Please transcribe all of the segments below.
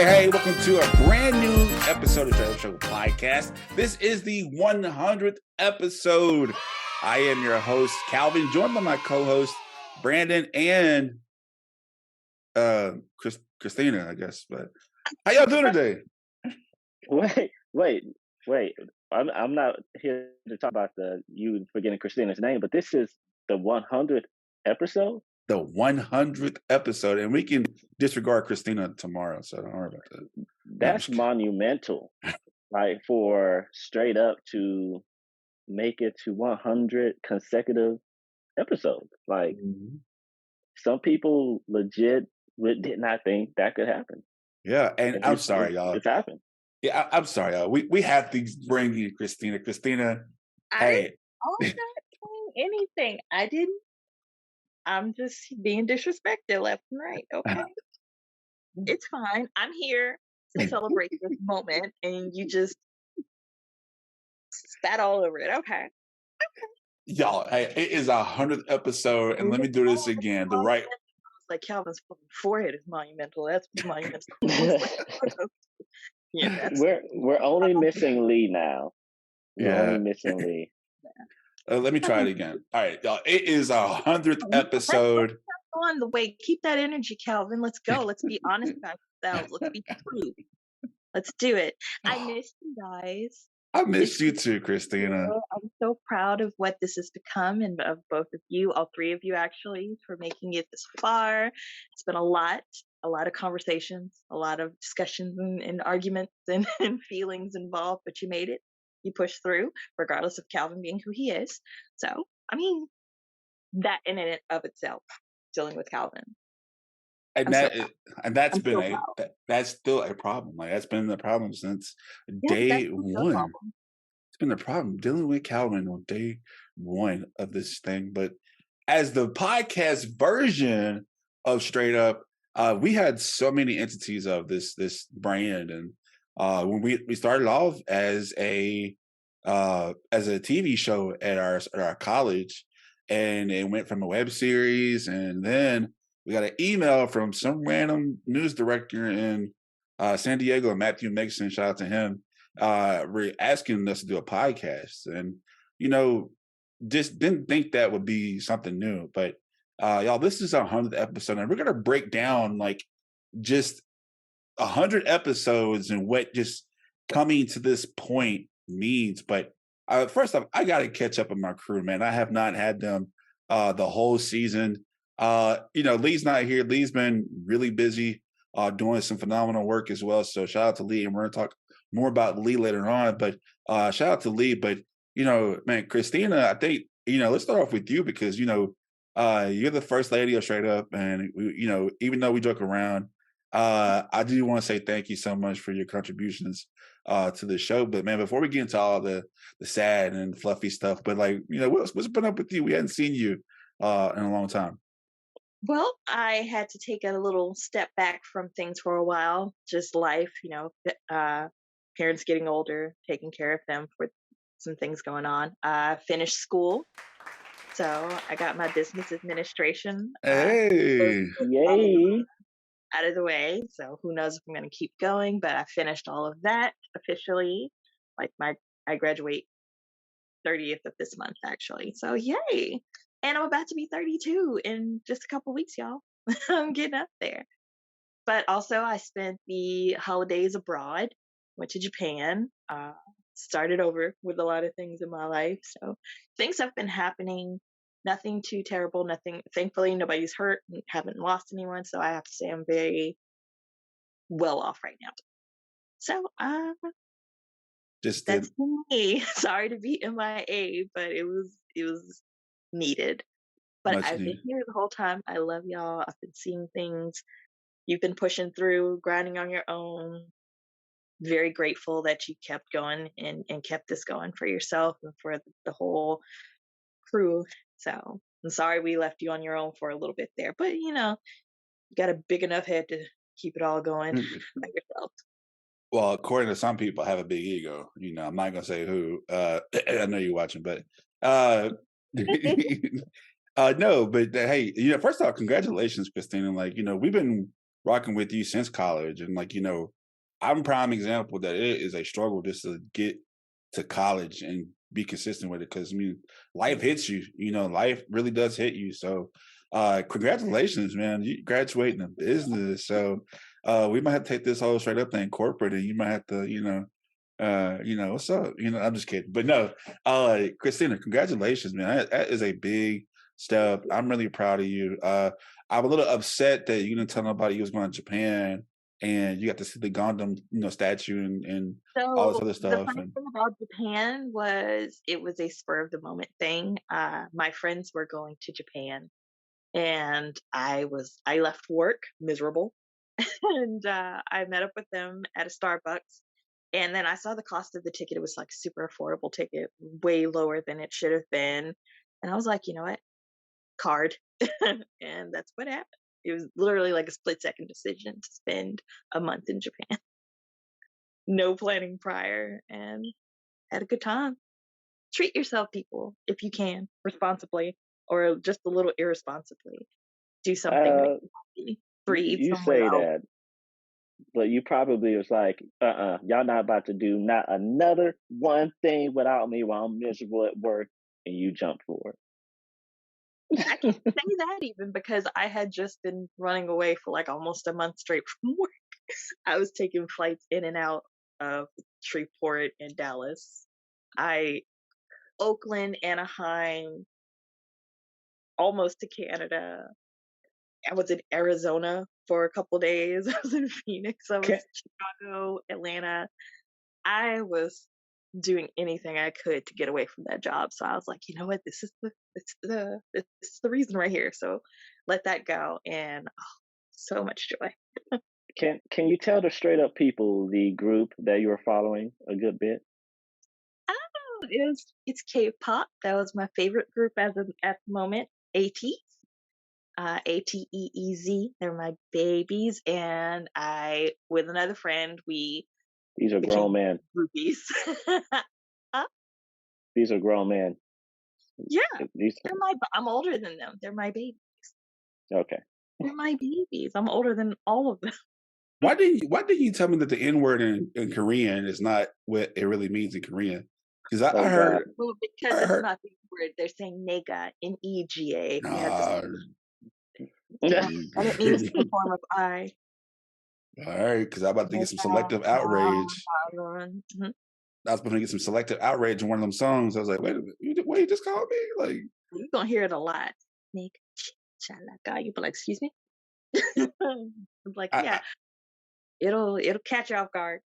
Hey, welcome to a brand new episode of Str8Up Show Podcast. This is the 100th episode. I am your host, Calvin, joined by my co-host, Brandon, and Christina, I guess. But how y'all doing today? Wait. I'm not here to talk about you forgetting Christina's name, but this is the 100th episode? The 100th episode, and we can disregard Christina tomorrow, so don't worry about that. That's monumental, right? For Str8Up to make it to 100 consecutive episodes. Like, some people legit did not think that could happen. Yeah, and I'm sorry, y'all. It's happened. Yeah, I'm sorry, y'all. We have to bring in Christina. Christina, I'm not doing anything. I didn't. I'm just being disrespected left and right. Okay. It's fine. I'm here to celebrate this moment, and you just spat all over it. Okay. Y'all, hey, it is 100th episode, and let me do this again. The right, like Calvin's forehead is monumental. That's monumental. Yeah, we're only missing Lee now. We're only missing Lee. Let me try it again. All right, y'all. It is 100th episode. On the way, keep that energy, Calvin. Let's go. Let's be honest about ourselves. Let's be true. Let's do it. I miss you guys. I miss you too, Christina. I'm so proud of what this has become, and of both of you, all three of you actually, for making it this far. It's been a lot of conversations, a lot of discussions and arguments and feelings involved, but you made it. You pushed through, regardless of Calvin being who he is. So, I mean, that in and of itself, dealing with Calvin. And that's still a problem. Like, that's been the problem since day one. It's been the problem dealing with Calvin on day one of this thing. But as the podcast version of Str8Up, we had so many entities of this brand, and when we started off as a TV show at our college, and it went from a web series, and then we got an email from some random news director in San Diego, Matthew Mixon, shout out to him, asking us to do a podcast. And, just didn't think that would be something new. But y'all, this is our 100th episode, and we're going to break down like just 100 episodes and what just coming to this point means. But first off, I got to catch up with my crew, man. I have not had them the whole season. Lee's not here. Lee's been really busy doing some phenomenal work as well. So shout out to Lee, and we're going to talk more about Lee later on. But shout out to Lee. But, man, Christina, I think, let's start off with you because, you're the first lady of Str8Up. And, even though we joke around, I do want to say thank you so much for your contributions to the show. But man, before we get into all the sad and fluffy stuff, but like, what's been up with you? We hadn't seen you in a long time. Well, I had to take a little step back from things for a while, just life, parents getting older, taking care of them for some things going on. Finished school. So I got my business administration. Hey, yay. Out of the way. So who knows if I'm going to keep going, but I finished all of that officially. Like I graduate 30th of this month, actually. So yay. And I'm about to be 32 in just a couple weeks, y'all. I'm getting up there. But also I spent the holidays abroad, went to Japan, started over with a lot of things in my life. So things have been happening. Nothing too terrible, thankfully nobody's hurt, haven't lost anyone, so I have to say I'm very well off right now. So that's me. Sorry to be MIA, but it was needed. But I've been here the whole time. I love y'all. I've been seeing things. You've been pushing through, grinding on your own. Very grateful that you kept going and kept this going for yourself and for the whole crew. So I'm sorry we left you on your own for a little bit there, but you got a big enough head to keep it all going by yourself. Well, according to some people, I have a big ego. I'm not gonna say who. I know you're watching, but no. But hey, first off, congratulations, Christina. Like, we've been rocking with you since college, and like I'm a prime example that it is a struggle just to get to college and be consistent with it because life hits you. Life really does hit you. So, congratulations, man! You graduating in business. So, we might have to take this whole straight up thing corporate, and you might have to, what's up? I'm just kidding. But no, Christina, congratulations, man. That is a big step. I'm really proud of you. I'm a little upset that you didn't tell nobody you was going to Japan and you got to see the Gundam, statue and all this So other the stuff. funny And thing about Japan was it was a spur of the moment thing. My friends were going to Japan, and I left work miserable, and I met up with them at a Starbucks, and then I saw the cost of the ticket. It was like super affordable ticket, way lower than it should have been, and I was like, you know what, card, and that's what happened. It was literally like a split second decision to spend a month in Japan, no planning prior, and had a good time. Treat yourself, people, if you can, responsibly or just a little irresponsibly. Do something that Uh, makes you happy. Breathe you somewhere say else. that, but you probably was like, y'all not about to do not another one thing without me while I'm miserable at work, and you jumped for I can say that even because I had just been running away for like almost a month straight from work. I was taking flights in and out of Shreveport and Dallas. I Oakland, Anaheim, almost to Canada. I was in Arizona for a couple days. I was in Phoenix. I was in it. Chicago, Atlanta. I was doing anything I could to get away from that job. So I was like, you know what? This is the reason right here. So let that go, and so much joy. Can you tell the straight up people the group that you're following a good bit? Oh, it's K-pop. That was my favorite group at the moment. ATEEZ. ATEEZ. They're my babies, and I, with another friend, we These are grown became men. groupies. Huh? These are grown men. Yeah, These I'm older than them. They're my babies. okay. They're my babies. I'm older than all of them. why didn't you tell me that the N word in Korean is not what it really means in Korean? Because I Oh God. heard Well, I because it's heard not the word. They're saying nega, Nega. You have to say, nah. yeah, and it means the form of I. All right, because I'm about to get some Nega, selective outrage. mhm. I was going to get some selective outrage in one of them songs. I was like, wait a minute, what you just called me? Like, You're gonna hear it a lot. Nega, chalaga. You be like, excuse me. I'm like, I, yeah, it'll catch you off guard.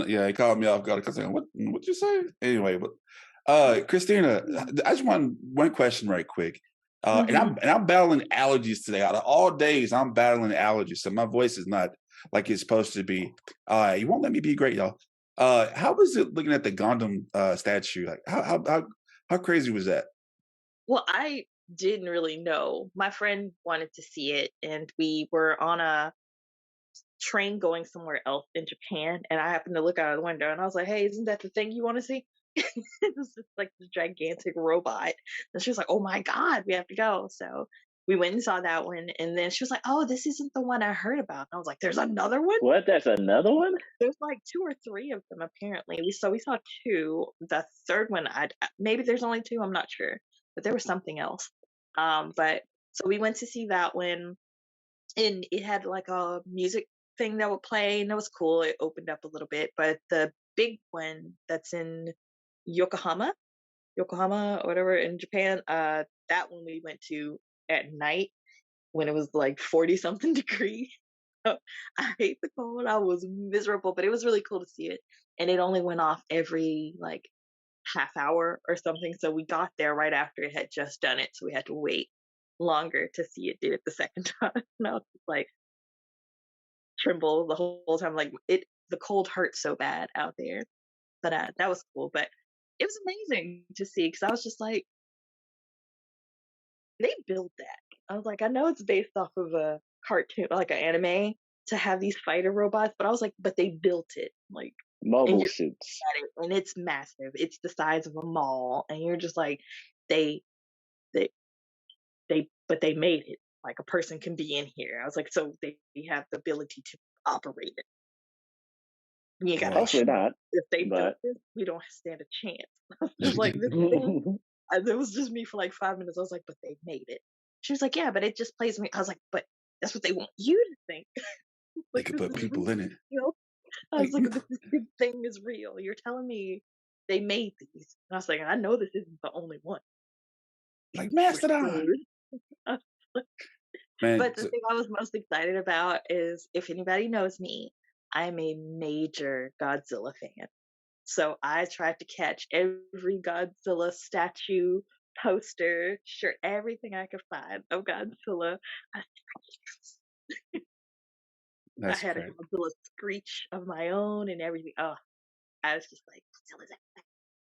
yeah, he called me off guard because what you say? Anyway, but Christina, I just want one question right quick. And Mm-hmm. I'm battling allergies today. Out of all days, I'm battling allergies, so my voice is not like it's supposed to be. You won't let me be great, y'all. How was it looking at the Gundam statue? Like, how crazy was that? Well, I didn't really know. My friend wanted to see it, and we were on a train going somewhere else in Japan, and I happened to look out of the window, and I was like, "Hey, isn't that the thing you want to see?" It was just like this gigantic robot, and she was like, "Oh my god, we have to go!" So we went and saw that one, and then she was like, "Oh, this isn't the one I heard about." And I was like, "There's another one." What? That's another one? There's like two or three of them apparently. We saw two. The third one, maybe there's only two. I'm not sure, but there was something else. But so we went to see that one, and it had like a music thing that would play, and it was cool. It opened up a little bit, but the big one that's in Yokohama, Yokohama or whatever in Japan, that one we went to at night when it was like 40 something degrees. I hate the cold. I was miserable, but it was really cool to see it. And it only went off every like half hour or something. So we got there right after it had just done it. So we had to wait longer to see it do it the second time. And I was just like tremble the whole time. Like the cold hurt so bad out there. But that was cool. But it was amazing to see because I was just like, they built that. I was like, I know it's based off of a cartoon, like an anime, to have these fighter robots, but I was like, but they built it, like, and Mobile you're suits. at it, and it's massive. It's the size of a mall, and you're just like, they, they, but they made it. like a person can be in here. I was like, so they have the ability to operate it. You gotta Hopefully choose. not. If they But built this, we don't stand a chance. I was like, this thing, it was just me for like 5 minutes. I was like, but they made it. She was like, yeah, but it just plays me. I was like, but that's what they want you to think. They Like, could this put is people in it. real. I was Like, like, this big thing is real. You're telling me they made these. And I was like, I know this isn't the only one. like We're Mastodon. screwed. Man, But the thing I was most excited about is, if anybody knows me, I'm a major Godzilla fan. So I tried to catch every Godzilla statue, poster, shirt, everything I could find of Godzilla. I that's had a great. Godzilla screech of my own and everything. Oh, I was just like,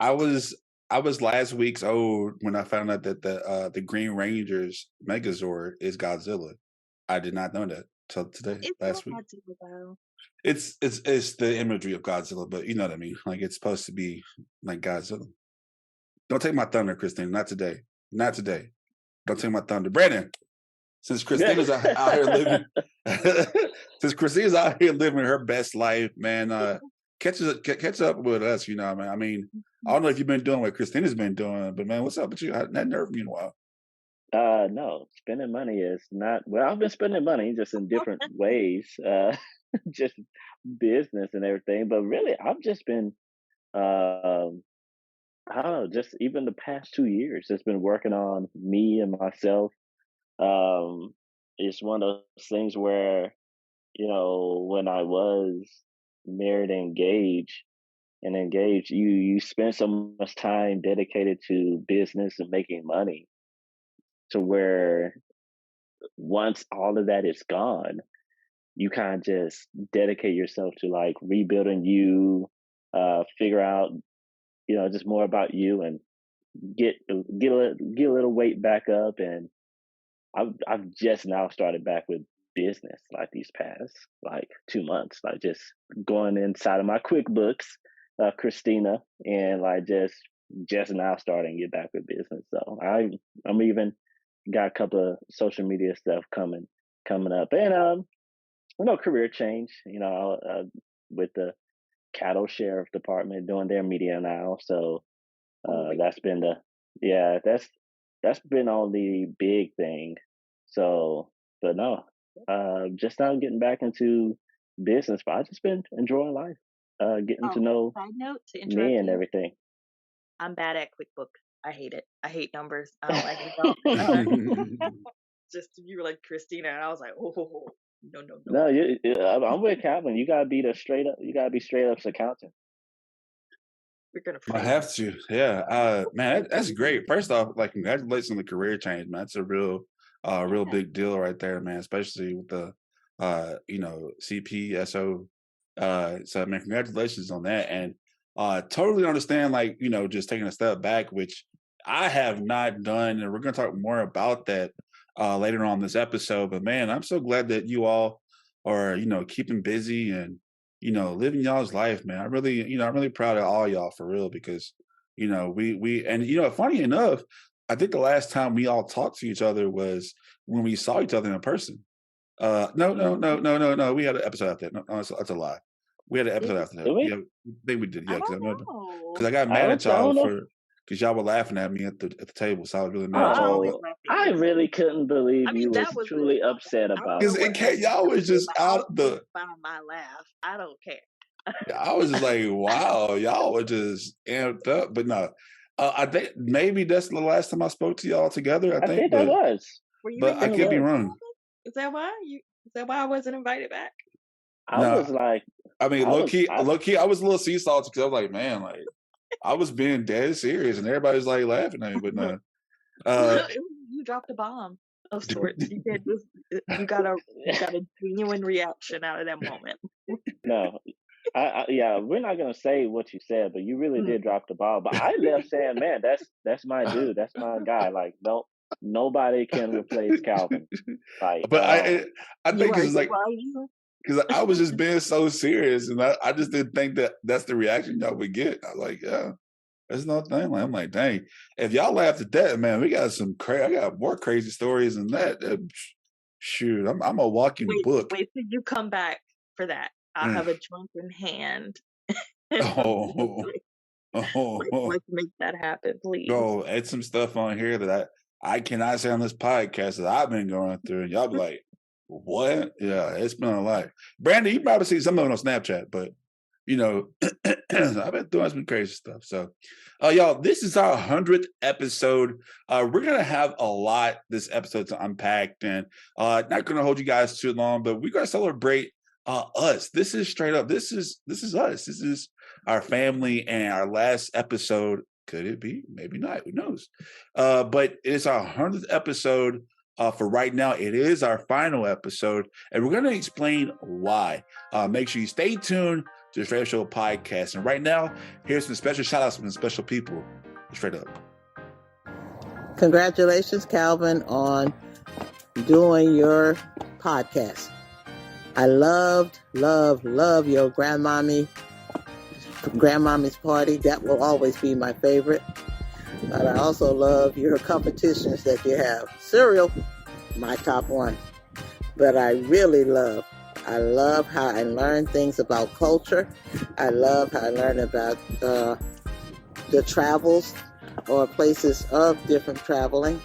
Godzilla's I was last week's old when I found out that the Green Ranger's Megazord is Godzilla. I did not know that till today, It's not last week. Godzilla though. It's the imagery of Godzilla, but you know what I mean. Like, it's supposed to be like Godzilla. Don't take my thunder, Christine. Not today. Not today. Don't take my thunder, Brandon. Since Christina's out here living, since Christina's out here living her best life, man. Catch up with us. You know, man. I mean, I don't know if you've been doing what Christina's been doing, but man, what's up with you? I hadn't heard from you in a while. No, spending money is not, well, I've been spending money just in different ways, just business and everything. But really, I've just been, I don't know, just even the past 2 years, just been working on me and myself. Um, it's one of those things where, when I was married and engaged, you spend so much time dedicated to business and making money, to where once all of that is gone, you kind of just dedicate yourself to like rebuilding you, figure out, just more about you, and get a little weight back up. And I've just now started back with business, like these past like 2 months, like just going inside of my QuickBooks, Christina, and like just now starting to get back with business. So I'm even got a couple of social media stuff coming up, and career change, with the cattle sheriff department doing their media now. So that's been that's been all the big thing. So, but no, just now getting back into business, but I've just been enjoying life, getting to know side note to me interrupt and you, everything. I'm bad at QuickBooks. I hate it. I hate numbers. I don't like it. Just you were like Christina, and I was like, oh, no. No, I'm with Calvin. You gotta be straight up. You gotta be straight up's accountant. We're gonna I fail. have to, yeah. Man, that's great. First off, like, congratulations on the career change, man. That's a real big deal right there, man. Especially with the, CPSO. So, man, congratulations on that, and totally understand, like, just taking a step back, which I have not done, and we're gonna talk more about that later on this episode. But man, I'm so glad that you all are, keeping busy and living y'all's life, man. I'm really proud of all y'all for real, because, we and funny enough, I think the last time we all talked to each other was when we saw each other in person. No. We had an episode after that. No, that's a lie. We had an episode after that. Do we? Yeah, I think we did. Yeah, I because I don't remember know. because I got I mad at don't y'all know. because y'all were laughing at me at the table, so I was really Oh, mad at I y'all. always But laugh at I you. really couldn't believe I mean, you was that was truly upset I don't about know because that. what happened y'all was that day, just but I'll out the. find my laugh. I don't care. I was just like, wow, y'all were just amped up. But no, I think maybe that's the last time I spoke to y'all together. I I think, think that was. Were you but in I the It could be was. wrong. Is that why you? Is that why I wasn't invited back? I No, was like, I mean, I low was. key, I was a little seesaw because I was like, man, like I was being dead serious, and everybody's like laughing at me. But no, You dropped a bomb of sorts. You did this. You got a genuine reaction out of that moment. No, yeah, we're not gonna say what you said, but you really Mm. did drop the ball. But I left saying, man, that's my dude, that's my guy. Like, no, nobody can replace Calvin, like, but at all. I You think are it's like you. because I was just being so serious, and I just didn't think that that's the reaction y'all would get. I was like, yeah, that's no thing. Like, I'm like, dang, if y'all laughed at that, man, we got some I got more crazy stories than that. Shoot, I'm a walking book. Wait till you come back for that. I'll have a joint in hand. Oh, Let's make that happen, please. Yo, it's some stuff on here that I cannot say on this podcast that I've been going through, and y'all be like, "What?" Yeah, it's been a lot. Brandon, you probably see some of it on Snapchat, but you know, I've been doing some crazy stuff. So, y'all, this is our 100th episode. We're gonna have a lot this episode to unpack, and not gonna hold you guys too long, but we're gonna celebrate us. This is straight up. This is us. This is our family, and our last episode. Could it be? Maybe not. Who knows? But it's our 100th episode. For right now, it is our final episode, and we're going to explain why. Make sure you stay tuned to the Str8Up Show Podcast. And right now, here's some special shout-outs from the special people. Straight up. Congratulations, Calvin, on doing your podcast. I love your grandmommy's party. That will always be my favorite. But I also love your competitions that you have. Cereal, my top one. But I love how I learn things about culture. I love how I learn about the travels or places of different traveling.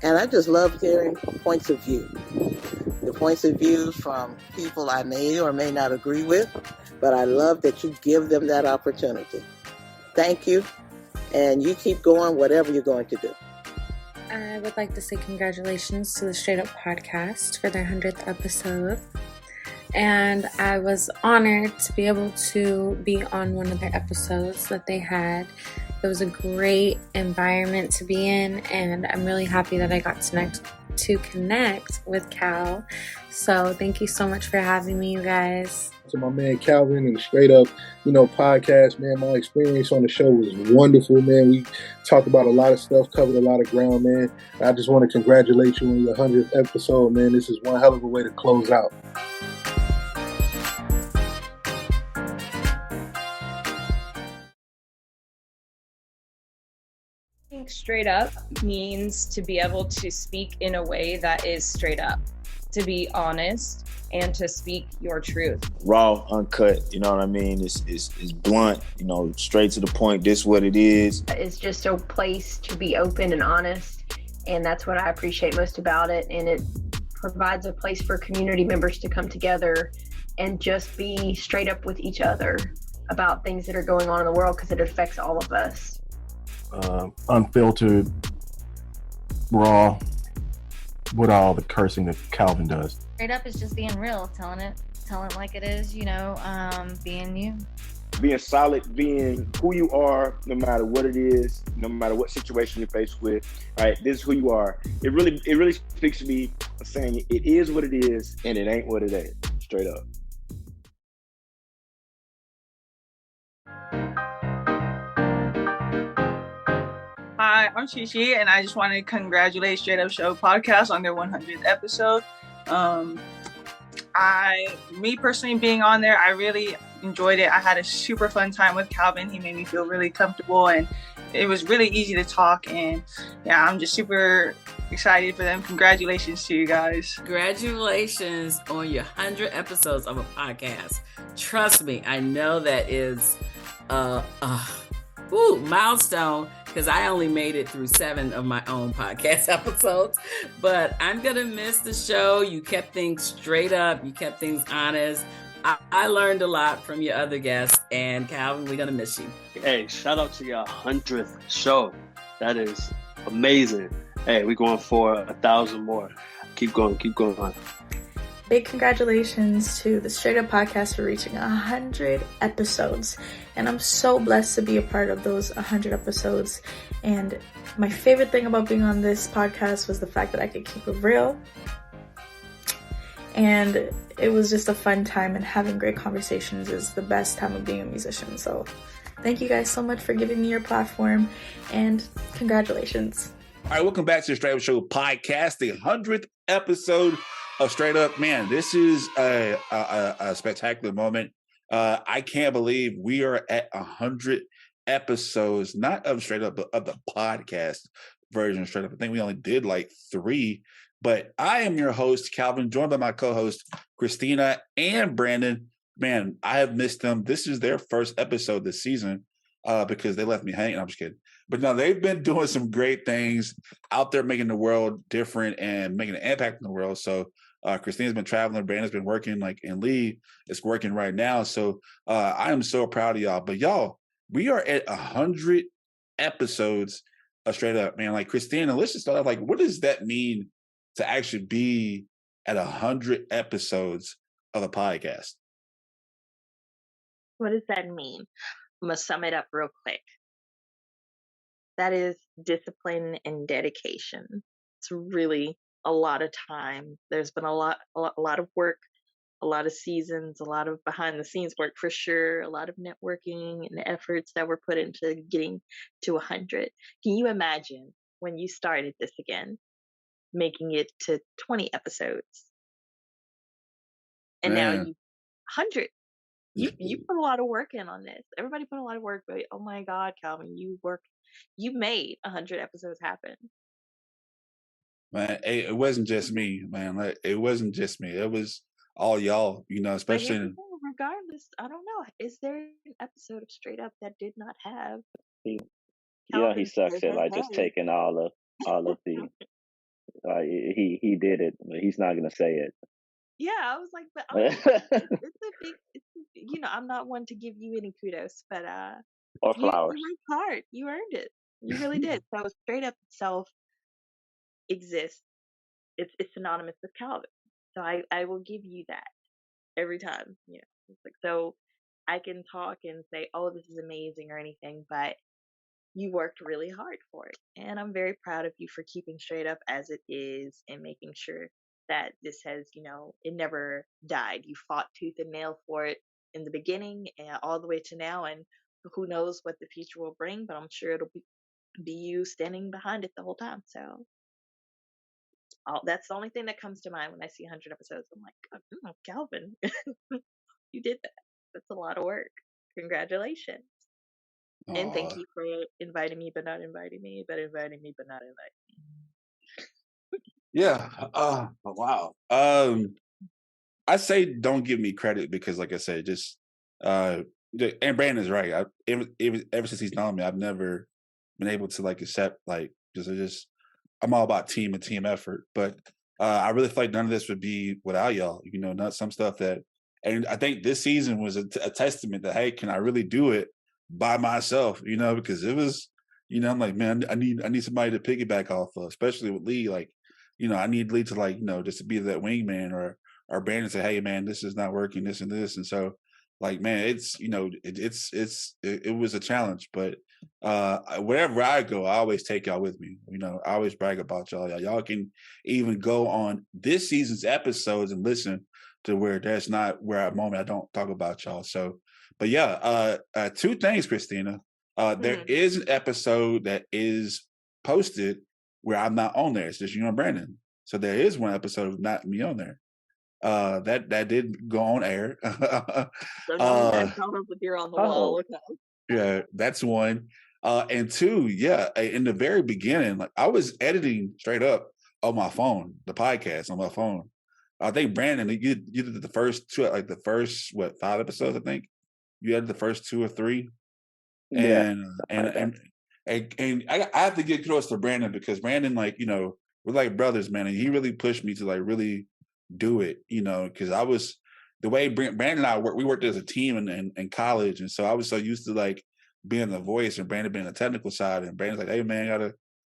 And I just love hearing points of view. The points of view from people I may or may not agree with, but I love that you give them that opportunity. Thank you. And you keep going, whatever you're going to do. I would like to say congratulations to the Str8Up Podcast for their 100th episode. And I was honored to be able to be on one of their episodes that they had. It was a great environment to be in, and I'm really happy that I got to connect with Cal. So thank you so much for having me, you guys. To my man Calvin and the Str8Up, podcast, man. My experience on the show was wonderful, man. We talked about a lot of stuff, covered a lot of ground, man. I just want to congratulate you on your 100th episode, man. This is one hell of a way to close out. I think straight up means to be able to speak in a way that is straight up, to be honest, and to speak your truth. Raw, uncut, you know what I mean? It's blunt, straight to the point. This is what it is. It's just a place to be open and honest, and that's what I appreciate most about it. And it provides a place for community members to come together and just be straight up with each other about things that are going on in the world, because it affects all of us. Unfiltered, raw, with all the cursing that Calvin does. Straight up is just being real, telling it like it is, being you. Being solid, being who you are, no matter what it is, no matter what situation you're faced with, right? This is who you are. It really speaks to me, saying it is what it is and it ain't what it ain't. Straight up. Hi, I'm Shishi, and I just want to congratulate Str8Up Show Podcast on their 100th episode. Me personally being on there, I really enjoyed it. I had a super fun time with Calvin. He made me feel really comfortable, and it was really easy to talk. And yeah, I'm just super excited for them. Congratulations to you guys. Congratulations on your 100 episodes of a podcast. Trust me, I know that is milestone, because I only made it through 7 of my own podcast episodes. But I'm going to miss the show. You kept things straight up. You kept things honest. I learned a lot from your other guests. And Calvin, we're going to miss you. Hey, shout out to your 100th show. That is amazing. Hey, we're going for 1,000 more. Keep going. Big congratulations to the Str8Up Podcast for reaching 100 episodes. And I'm so blessed to be a part of those 100 episodes. And my favorite thing about being on this podcast was the fact that I could keep it real. And it was just a fun time, and having great conversations is the best time of being a musician. So thank you guys so much for giving me your platform, and congratulations. All right, welcome back to the Str8Up Show Podcast, the 100th episode of Str8Up. Man, this is a spectacular moment. I can't believe we are at 100 episodes, not of Str8Up, but of the podcast. version of Straight Up. I think we only did like 3. But I am your host, Calvin, joined by my co-host, Christina and Brandon. Man, I have missed them. This is their first episode this season because they left me hanging. I'm just kidding. But no, they've been doing some great things out there, making the world different and making an impact in the world. So Christina's been traveling, Brandon's been working, and Lee is working right now. So I am so proud of y'all. But y'all, we are at 100 episodes of Straight Up, man. Like, Christina, let's just start off. Like, what does that mean to actually be at 100 episodes of a podcast? What does that mean? I'm going to sum it up real quick. That is discipline and dedication. It's really a lot of time. There's been a lot of work, a lot of seasons, a lot of behind the scenes work for sure, a lot of networking and efforts that were put into getting to 100. Can you imagine when you started this again, making it to 20 episodes? And now you 100. You put a lot of work in on this. Everybody put a lot of work, but oh my God, Calvin, you made 100 episodes happen. Man, it wasn't just me, man. Like, it wasn't just me. It was all y'all, especially. Regardless, I don't know. Is there an episode of Straight Up that did not have? He sucks at like just taking all of the. He did it, but he's not gonna say it. Yeah, I was like, but I'm not one to give you any kudos, but or flowers. You worked hard. You earned it. You really did. So Straight Up itself exists. It's synonymous with Calvin. So I will give you that every time. It's like, so I can talk and say, oh, this is amazing or anything, but you worked really hard for it, and I'm very proud of you for keeping Straight Up as it is and making sure that this has, it never died. You fought tooth and nail for it in the beginning and all the way to now, and who knows what the future will bring, but I'm sure it'll be you standing behind it the whole time. So that's the only thing that comes to mind when I see 100 episodes. I'm like, oh, Calvin, you did that. That's a lot of work. Congratulations. Aww. And thank you for inviting me, but not inviting me, but inviting me, but not inviting me. Yeah. Wow. I say don't give me credit because, like I said, just and Brandon's right. Ever since he's known me, I've never been able to accept just I'm all about team and team effort. But I really feel like none of this would be without y'all. Not some stuff that, and I think this season was a testament that, hey, can I really do it by myself? Because it was, I'm like, man, I need somebody to piggyback off of, especially with Lee. I need Lee to just to be that wingman or Brandon say, hey man, this is not working, this and this. And so man, it's, it was a challenge, but wherever I go, I always take y'all with me. I always brag about y'all. Y'all can even go on this season's episodes and listen to where there's not where at a moment I don't talk about y'all. So, but yeah, 2 things, Christina. There is an episode that is posted where I'm not on there. It's just you and Brandon. So there is one episode of not me on there. That did go on air. So now you're on the wall. Okay. Yeah, that's one. And 2, yeah, in the very beginning, I was editing Straight Up on my phone, the podcast on my phone. I think Brandon, you did the first 2, the first 5 episodes. I think you had the first 2 or 3. And I have to get close to Brandon because Brandon, we're like brothers, man, and he really pushed me to really do it, because I was the way Brandon and I worked. We worked as a team in college, and so I was so used to being the voice and Brandon being the technical side. And Brandon's like, hey man,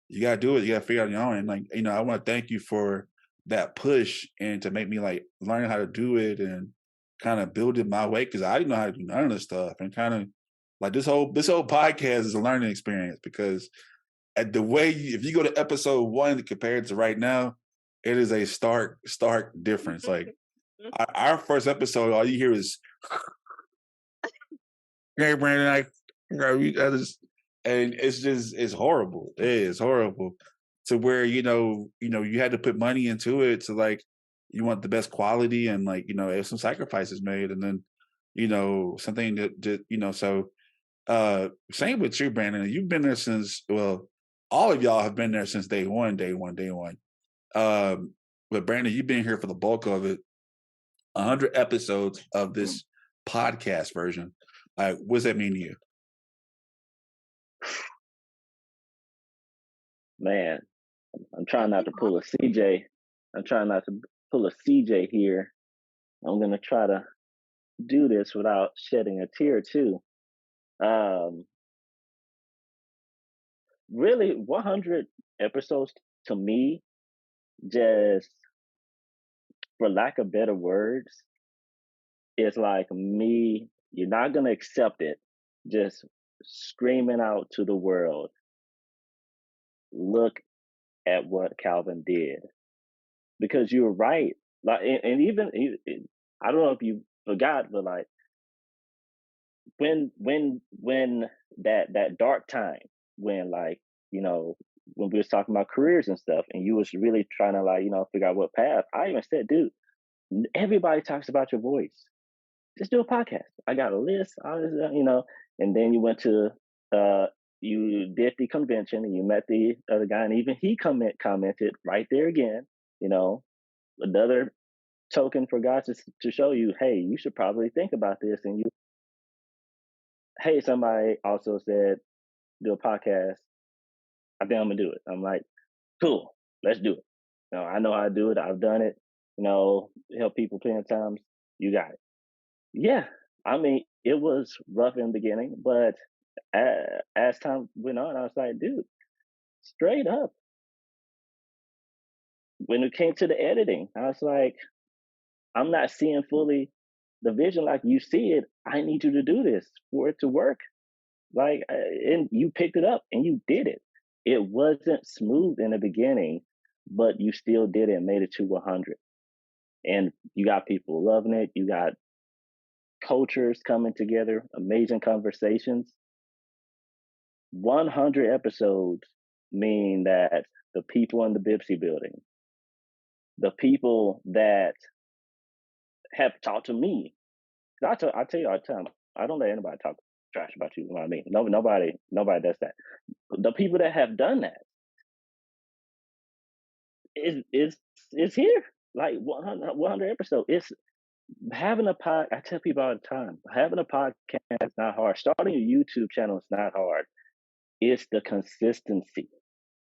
you gotta do it. You gotta figure it out on your own. And I want to thank you for that push and to make me learn how to do it and kind of build it my way because I didn't know how to do none of this stuff and kind of. This whole podcast is a learning experience because at the way if you go to episode 1 compared to right now, it is a stark difference. Our first episode, all you hear is, "Hey Brandon, and it's horrible. It is horrible to where you had to put money into it to you want the best quality and there's some sacrifices made and then something that so. Same with you, Brandon. You've been there since all of y'all have been there since day one. But Brandon, you've been here for the bulk of it. 100 episodes of this podcast version. What does that mean to you? Man, I'm trying not to pull a CJ. I'm trying not to pull a CJ here. I'm gonna try to do this without shedding a tear too. Really, 100 episodes to me, just for lack of better words, it's like me. You're not gonna accept it. Just screaming out to the world, look at what Calvin did, because you're right. Like, and even I don't know if you forgot, but like when that dark time, when like, you know, when we was talking about careers and stuff, and you was really trying to like, you know, figure out what path. I even said, dude, everybody talks about your voice. Just do a podcast. I got a list, you know. And then you went to you did the convention and you met the other guy, and even he commented right there again, you know, another token for God to show you, hey, you should probably think about this. And you, hey, somebody also said, do a podcast. I think I'm gonna do it. I'm like, cool, let's do it. You know, I know how to do it. I've done it. You know, help people plenty of times. You got it. Yeah, I mean, it was rough in the beginning, but as time went on, I was like, dude, straight up. When it came to the editing, I was like, I'm not seeing fully the vision like you see it. I need you to do this for it to work. Like, and you picked it up and you did it. It wasn't smooth in the beginning, but you still did it and made it to 100. And you got people loving it. You got cultures coming together, amazing conversations. 100 episodes mean that the people in the Bipsy building, the people that have talked to me, I tell you all the time, I don't let anybody talk trash about you. You know what I mean? Nobody does that. The people that have done that is here. Like 100 episodes. It's having a pod. I tell people all the time, having a podcast is not hard. Starting a YouTube channel is not hard. It's the consistency.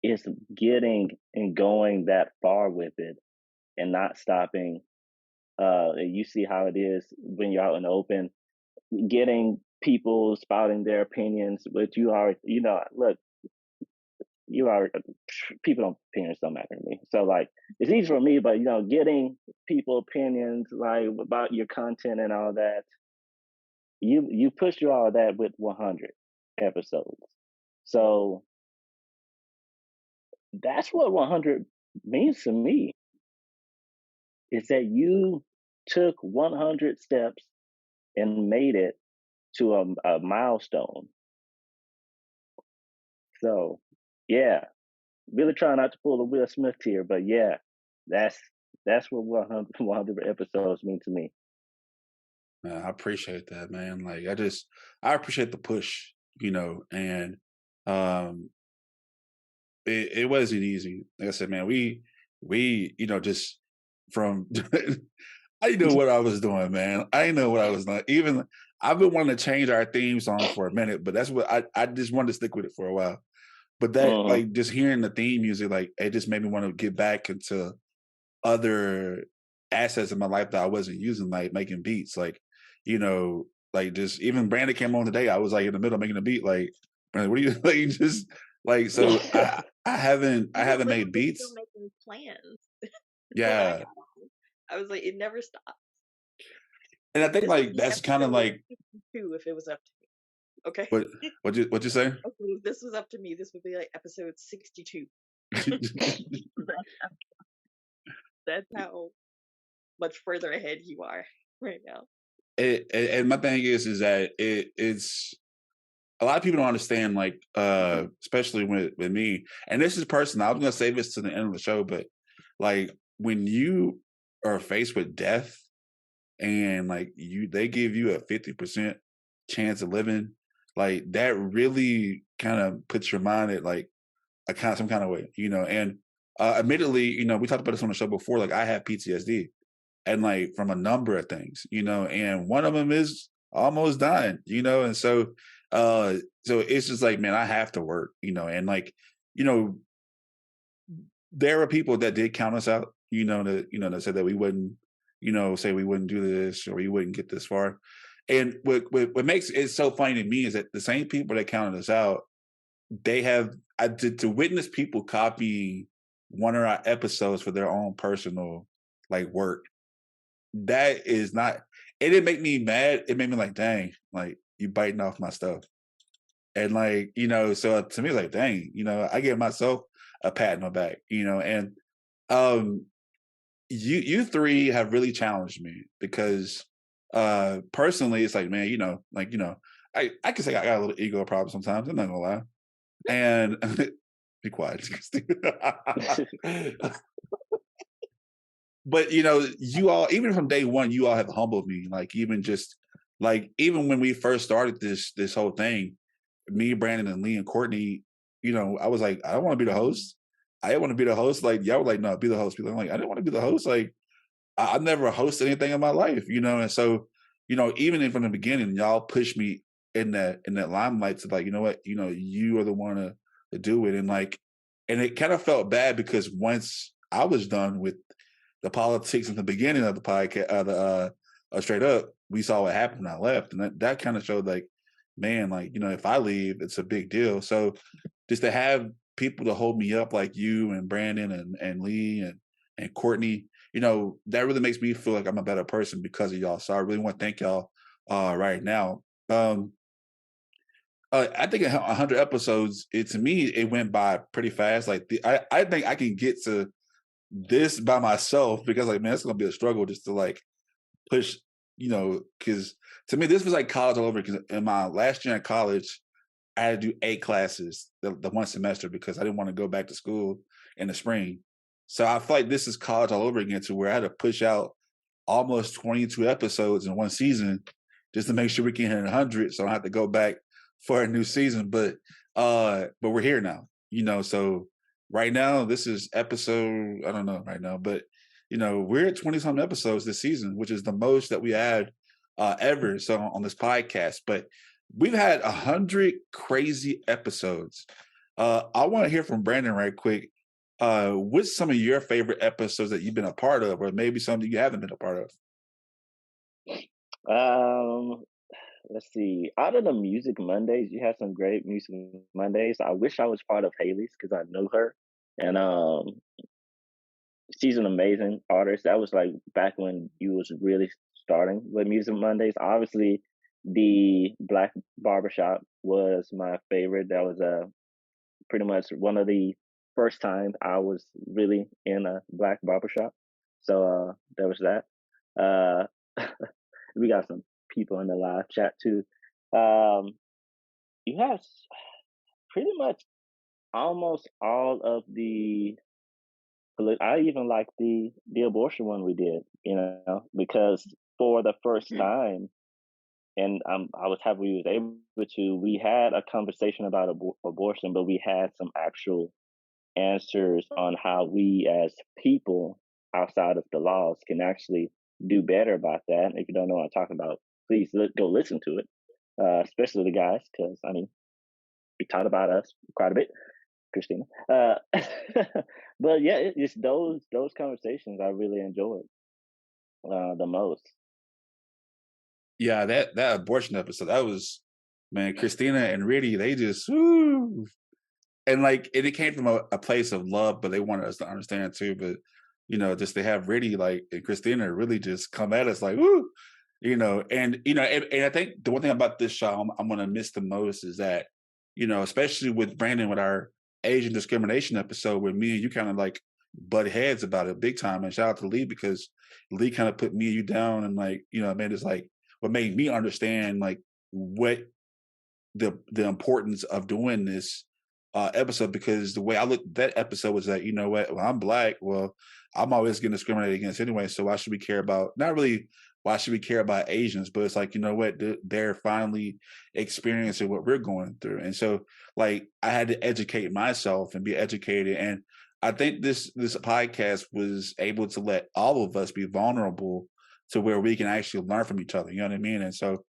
It's getting and going that far with it and not stopping. You see how it is when you're out in the open, getting people spouting their opinions, but you are, you know, look, you are, opinions don't matter to me. So like, it's easy for me, but you know, getting people opinions like about your content and all that, you push through all of that with 100 episodes. So that's what 100 means to me, is that you took 100 steps and made it to a milestone. So yeah, really trying not to pull a Will Smith here, but yeah, that's what 100 episodes mean to me. I appreciate that, man. Like I appreciate the push, you know, and it wasn't easy. Like I said, man, we you know, just from I know what I was doing, man. I know what I was doing. Even I've been wanting to change our theme song for a minute, but that's what I just wanted to stick with it for a while. But that like just hearing the theme music, like it just made me want to get back into other assets in my life that I wasn't using, like making beats, like, you know, like just even Brandon came on today. I was like in the middle of making a beat, like, Brandon, what are you like? Just like, so I haven't made beats. Still making plans. Yeah. I was like, it never stops. And I think like that's kind of like if it was up to me. Okay. What you say? Okay, if this was up to me, this would be like episode 62. That's how much further ahead you are right now. And my thing is that it's a lot of people don't understand, like especially with me, and this is personal. I'm gonna say this to the end of the show, but like when you are faced with death and like they give you a 50% chance of living, like that really kind of puts your mind at like, some kind of way, and admittedly, we talked about this on the show before, like I have PTSD and like from a number of things, and one of them is almost dying, and so it's just like, man, I have to work, and like, there were people that did count us out, that said that we wouldn't, say we wouldn't do this or we wouldn't get this far. And what makes it so funny to me is that the same people that counted us out, they have to witness people copying one of our episodes for their own personal like work. That is not. It didn't make me mad. It made me like, dang, like you biting off my stuff, and like so to me, it's like, dang, I give myself a pat on my back, and you three have really challenged me because personally, it's like, man, I can say I got a little ego problem sometimes. I'm not gonna lie. And be quiet. But you all, even from day one, you all have humbled me. Like even when we first started this whole thing, me, Brandon, and Lee and Courtney, I was like, I don't want to be the host. I didn't want to be the host. Like y'all were like, no, be the host. I'm like, I didn't want to be the host. Like I never hosted anything in my life, and so even from the beginning, y'all pushed me in that limelight to like, you know what, you are the one to do it, and it kind of felt bad because once I was done with the politics in the beginning of the podcast, Straight Up, we saw what happened when I left, and that kind of showed like, man, like if I leave, it's a big deal. So just to have people to hold me up like you and Brandon and Lee and Courtney, that really makes me feel like I'm a better person because of y'all. So I really want to thank y'all right now. I think 100 episodes, to me, it went by pretty fast. Like I think I can get to this by myself because like, man, it's going to be a struggle just to like push, because to me, this was like college all over. Because in my last year in college, I had to do 8 classes the one semester because I didn't want to go back to school in the spring. So I feel like this is college all over again, to where I had to push out almost 22 episodes in one season just to make sure we can hit 100. So I don't have to go back for a new season. But we're here now, so right now this is episode, I don't know right now, but we're at 20-something episodes this season, which is the most that we had ever so on this podcast. But we've had 100 crazy episodes. I want to hear from Brandon right quick. What's some of your favorite episodes that you've been a part of, or maybe something you haven't been a part of? Let's see. Out of the Music Mondays, you had some great Music Mondays. I wish I was part of Haley's because I know her, and she's an amazing artist. That was like back when you was really starting with Music Mondays. Obviously, the Black Barbershop was my favorite. That was pretty much one of the first times I was really in a Black barbershop. So there was that. We got some people in the live chat too. You have pretty much almost all of the. I even like the abortion one we did, because for the first time, and I was happy we was able to. We had a conversation about abortion, but we had some actual answers on how we as people outside of the laws can actually do better about that. If you don't know what I'm talking about, please go listen to it, especially the guys, because we talked about us quite a bit, Christina. But yeah, it's those conversations I really enjoyed the most. Yeah, that abortion episode, that was, man, Christina and Riddy, they just woo. And like, it came from a place of love, but they wanted us to understand too. But just they have Riddy and Christina really just come at us like, woo, and I think the one thing about this show I'm gonna miss the most is that, especially with Brandon, with our Asian discrimination episode, where me and you kind of like butt heads about it big time. And shout out to Lee, because Lee kind of put me and you down and like, made us like, what made me understand like what the importance of doing this episode, because the way I looked at that episode was that, well, I'm Black, well, I'm always getting discriminated against anyway, so why should we care about, not really why should we care about Asians? But it's like, you know what, they're finally experiencing what we're going through. And so like I had to educate myself and be educated. And I think this podcast was able to let all of us be vulnerable to where we can actually learn from each other. You know what I mean? And so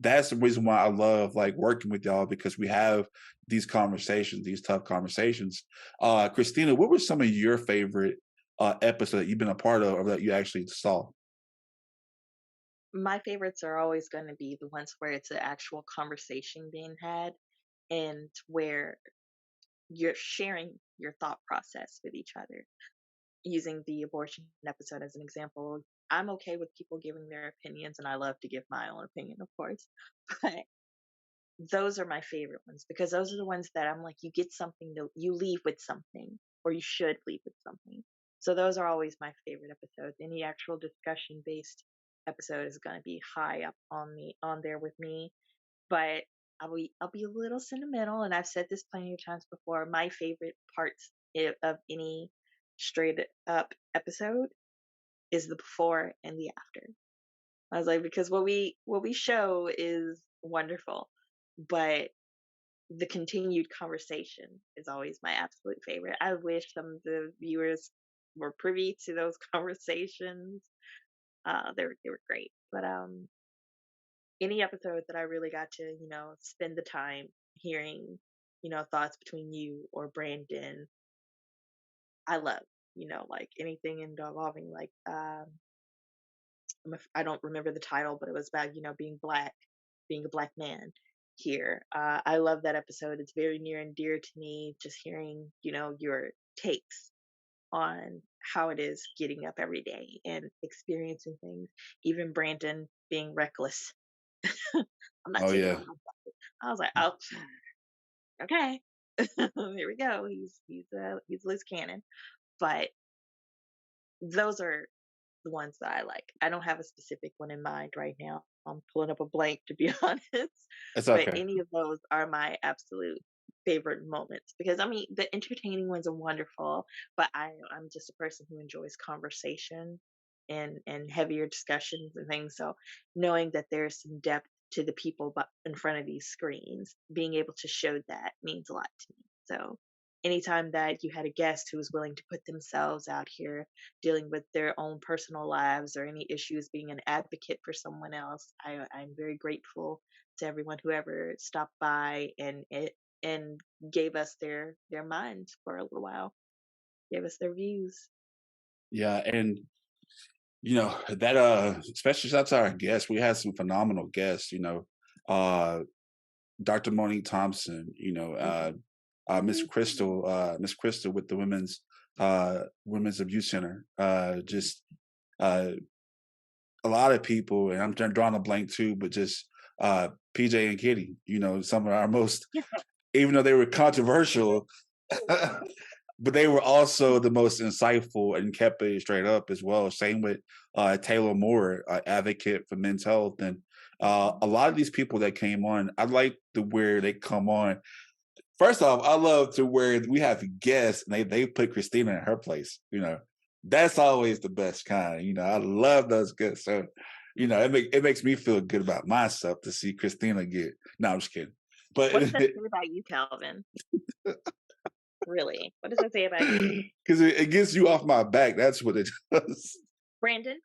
that's the reason why I love like working with y'all, because we have these conversations, these tough conversations. Christina, what were some of your favorite episodes that you've been a part of or that you actually saw? My favorites are always going to be the ones where it's an actual conversation being had and where you're sharing your thought process with each other. Using the abortion episode as an example, I'm okay with people giving their opinions, and I love to give my own opinion, of course. But those are my favorite ones because those are the ones that I'm like, you get something, you leave with something, or you should leave with something. So those are always my favorite episodes. Any actual discussion based episode is going to be high up on there with me. But I'll be a little sentimental, and I've said this plenty of times before. My favorite parts of any straight up episode is the before and the after. I was like, because what we show is wonderful, but the continued conversation is always my absolute favorite. I wish some of the viewers were privy to those conversations. They were great. But any episode that I really got to, spend the time hearing, thoughts between you or Brandon, I love. Like anything involving like I don't remember the title, but it was about being black, being a black man here. I love that episode. It's very near and dear to me. Just hearing your takes on how it is getting up every day and experiencing things. Even Brandon being reckless. I'm not taking off my jacket. I was like, oh, okay, here we go. He's loose cannon. But those are the ones that I like. I don't have a specific one in mind right now. I'm pulling up a blank, to be honest. It's okay. But any of those are my absolute favorite moments because the entertaining ones are wonderful, but I'm just a person who enjoys conversation and heavier discussions and things. So knowing that there's some depth to the people in front of these screens, being able to show that means a lot to me. So anytime that you had a guest who was willing to put themselves out here dealing with their own personal lives or any issues, being an advocate for someone else, I'm very grateful to everyone who ever stopped by and gave us their minds for a little while, gave us their views. Yeah, and that especially shout out to our guests. We had some phenomenal guests. Dr. Monique Thompson. Miss Crystal with the Women's Abuse Center. Just a lot of people, and I'm drawing a blank too, but just PJ and Kitty. Some of our most, even though they were controversial, but they were also the most insightful and kept it straight up as well. Same with Taylor Moore, advocate for men's health, and a lot of these people that came on. I like where they come on. First off, I love to where we have guests and they put Christina in her place. That's always the best kind. I love those guests. So, it makes me feel good about myself to see Christina get. No, I'm just kidding. But what does that say about you, Calvin? Really? What does that say about you? Because it gets you off my back. That's what it does. Brandon?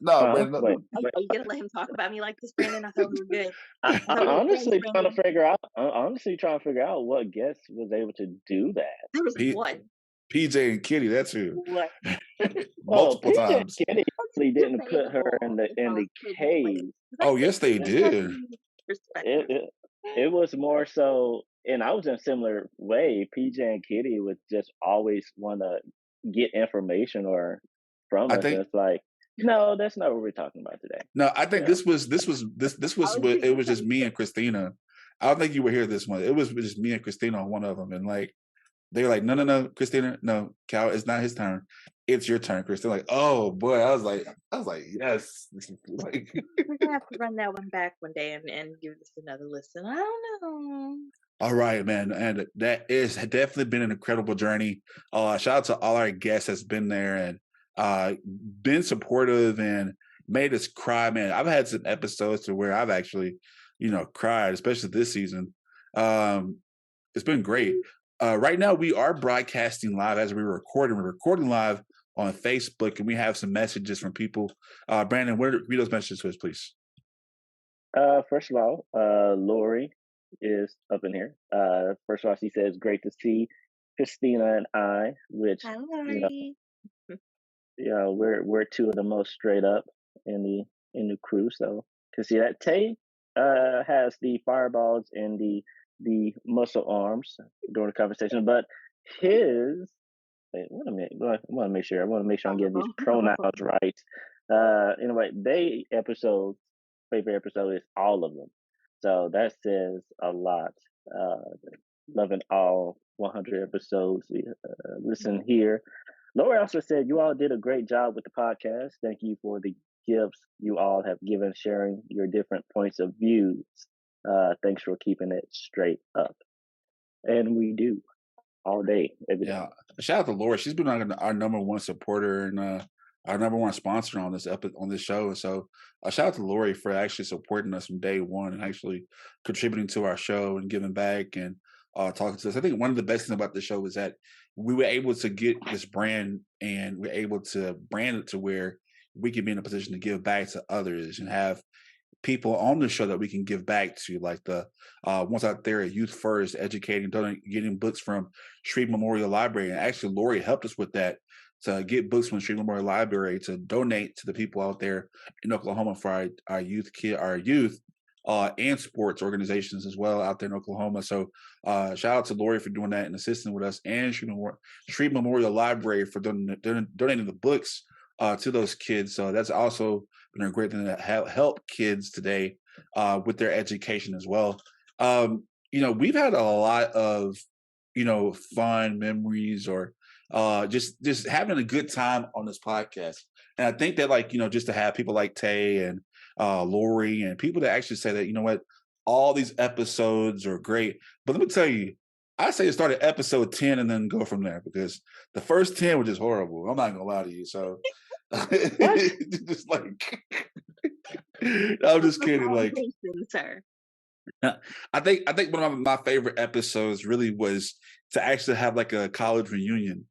No, Brandon. Are you gonna let him talk about me like this, Brandon? I thought we were good. I'm honestly trying to figure out what guest was able to do that. There was one. PJ and Kitty, that's who. What? Multiple times. Kitty actually didn't put her in the cave. Oh, yes, they did. It was more so, and I was in a similar way. PJ and Kitty would just always want to get information from us. It's like, no, that's not what we're talking about today. No, I think this was what it was just me and Christina. I don't think you were here this one. It was just me and Christina on one of them, and like they were like, no, Christina, no, Cal, it's not his turn. It's your turn, Christina. Like, oh boy, I was like, yes. Like, we're gonna have to run that one back one day and give this another listen. I don't know. All right, man, and that has definitely been an incredible journey. Shout out to all our guests that's been there and been supportive and made us cry, man. I've had some episodes to where I've actually, cried, especially this season. It's been great. Right now, we are broadcasting live as we're recording. We're recording live on Facebook, and we have some messages from people. Brandon, read those messages to us, please. First of all, Lori is up in here. First of all, she says, "Great to see Christina and I," which Hi, Lori. we're two of the most straight up in the crew. So can see that Tay has the fireballs and the muscle arms during the conversation, but his wait, wait a minute. I want to make sure. I'm getting these pronouns right. Anyway, favorite episode is all of them. So that says a lot. Loving all 100 episodes. Listen here. Laura also said, "You all did a great job with the podcast. Thank you for the gifts you all have given, sharing your different points of views. Thanks for keeping it straight up." And we do all day, every day. Yeah. Shout out to Laura. She's been our number one supporter and our number one sponsor on this show. And so shout out to Lori for actually supporting us from day one and actually contributing to our show and giving back and talking to us. I think one of the best things about the show is that we were able to get this brand and we're able to brand it to where we can be in a position to give back to others and have people on the show that we can give back to, like the ones out there at Youth First, educating, getting books from Str8Up Memorial Library. And actually, Lori helped us with that, to get books from Str8Up Memorial Library to donate to the people out there in Oklahoma for our youth and sports organizations as well out there in Oklahoma. So shout out to Lori for doing that and assisting with us, and Str8Up Memorial Library for donating the books to those kids. So that's also been a great thing to help kids today with their education as well. We've had a lot of fun memories or just having a good time on this podcast. And I think that just to have people like Tay and Lori and people that actually say that, all these episodes are great. But let me tell you, I say start at episode 10 and then go from there, because the first 10 were just horrible. I'm not gonna lie to you. So just I'm just kidding. Sir. I think one of my favorite episodes really was to actually have a college reunion,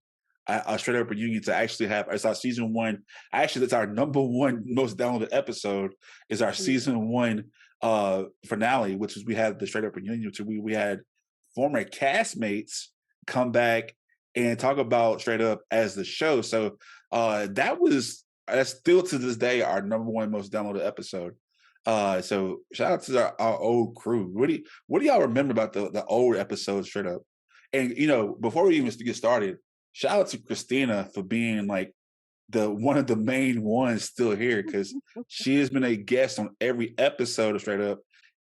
a straight up reunion, to actually have. It's our season one. Actually, that's our number one most downloaded episode. Is our season one finale, which is we had the straight up reunion. So we had former castmates come back and talk about Str8Up as the show. So that's still to this day our number one most downloaded episode. So shout out to our old crew. What do y'all remember about the old episodes Str8Up? And before we even get started, shout out to Christina for being one of the main ones still here, because she has been a guest on every episode of Str8Up,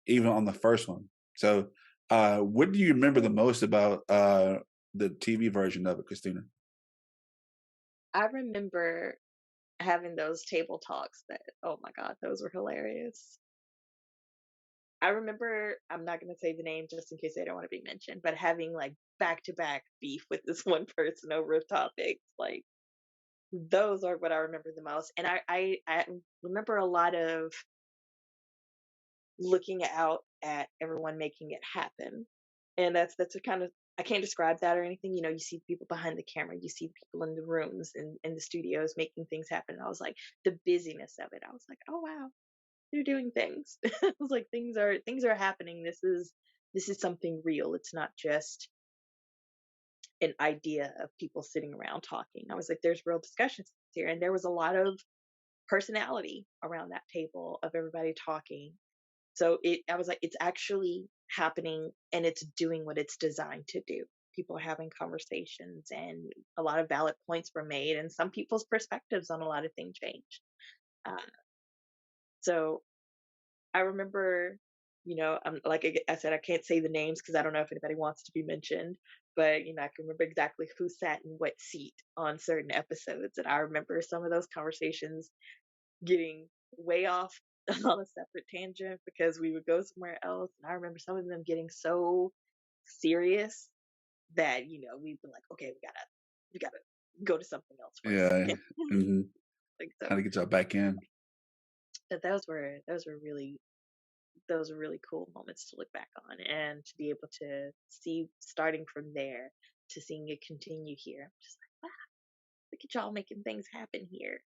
even on the first one. So what do you remember the most about the TV version of it, Christina? I remember having those table talks that, oh my God, those were hilarious. I remember, I'm not going to say the name just in case they don't want to be mentioned, but having back-to-back beef with this one person over topics. Those are what I remember the most. And I remember a lot of looking out at everyone making it happen. And that's a kind of, I can't describe that or anything. You see people behind the camera, you see people in the rooms and in the studios making things happen. And I was like, the busyness of it. I was like, oh wow, they're doing things. I was like, things are happening. This is something real. It's not just an idea of people sitting around talking. I was like, there's real discussions here. And there was a lot of personality around that table of everybody talking. So I was like, it's actually happening and it's doing what it's designed to do. People are having conversations and a lot of valid points were made, and some people's perspectives on a lot of things changed. So I remember, like I said, I can't say the names because I don't know if anybody wants to be mentioned, but I can remember exactly who sat in what seat on certain episodes. And I remember some of those conversations getting way off on a separate tangent because we would go somewhere else. And I remember some of them getting so serious that, we'd be like, okay, we gotta go to something else first. Yeah. Mm-hmm. So. How to get y'all back in. But those were really cool moments to look back on, and to be able to see starting from there to seeing it continue here. I'm just like, wow, look at y'all making things happen here.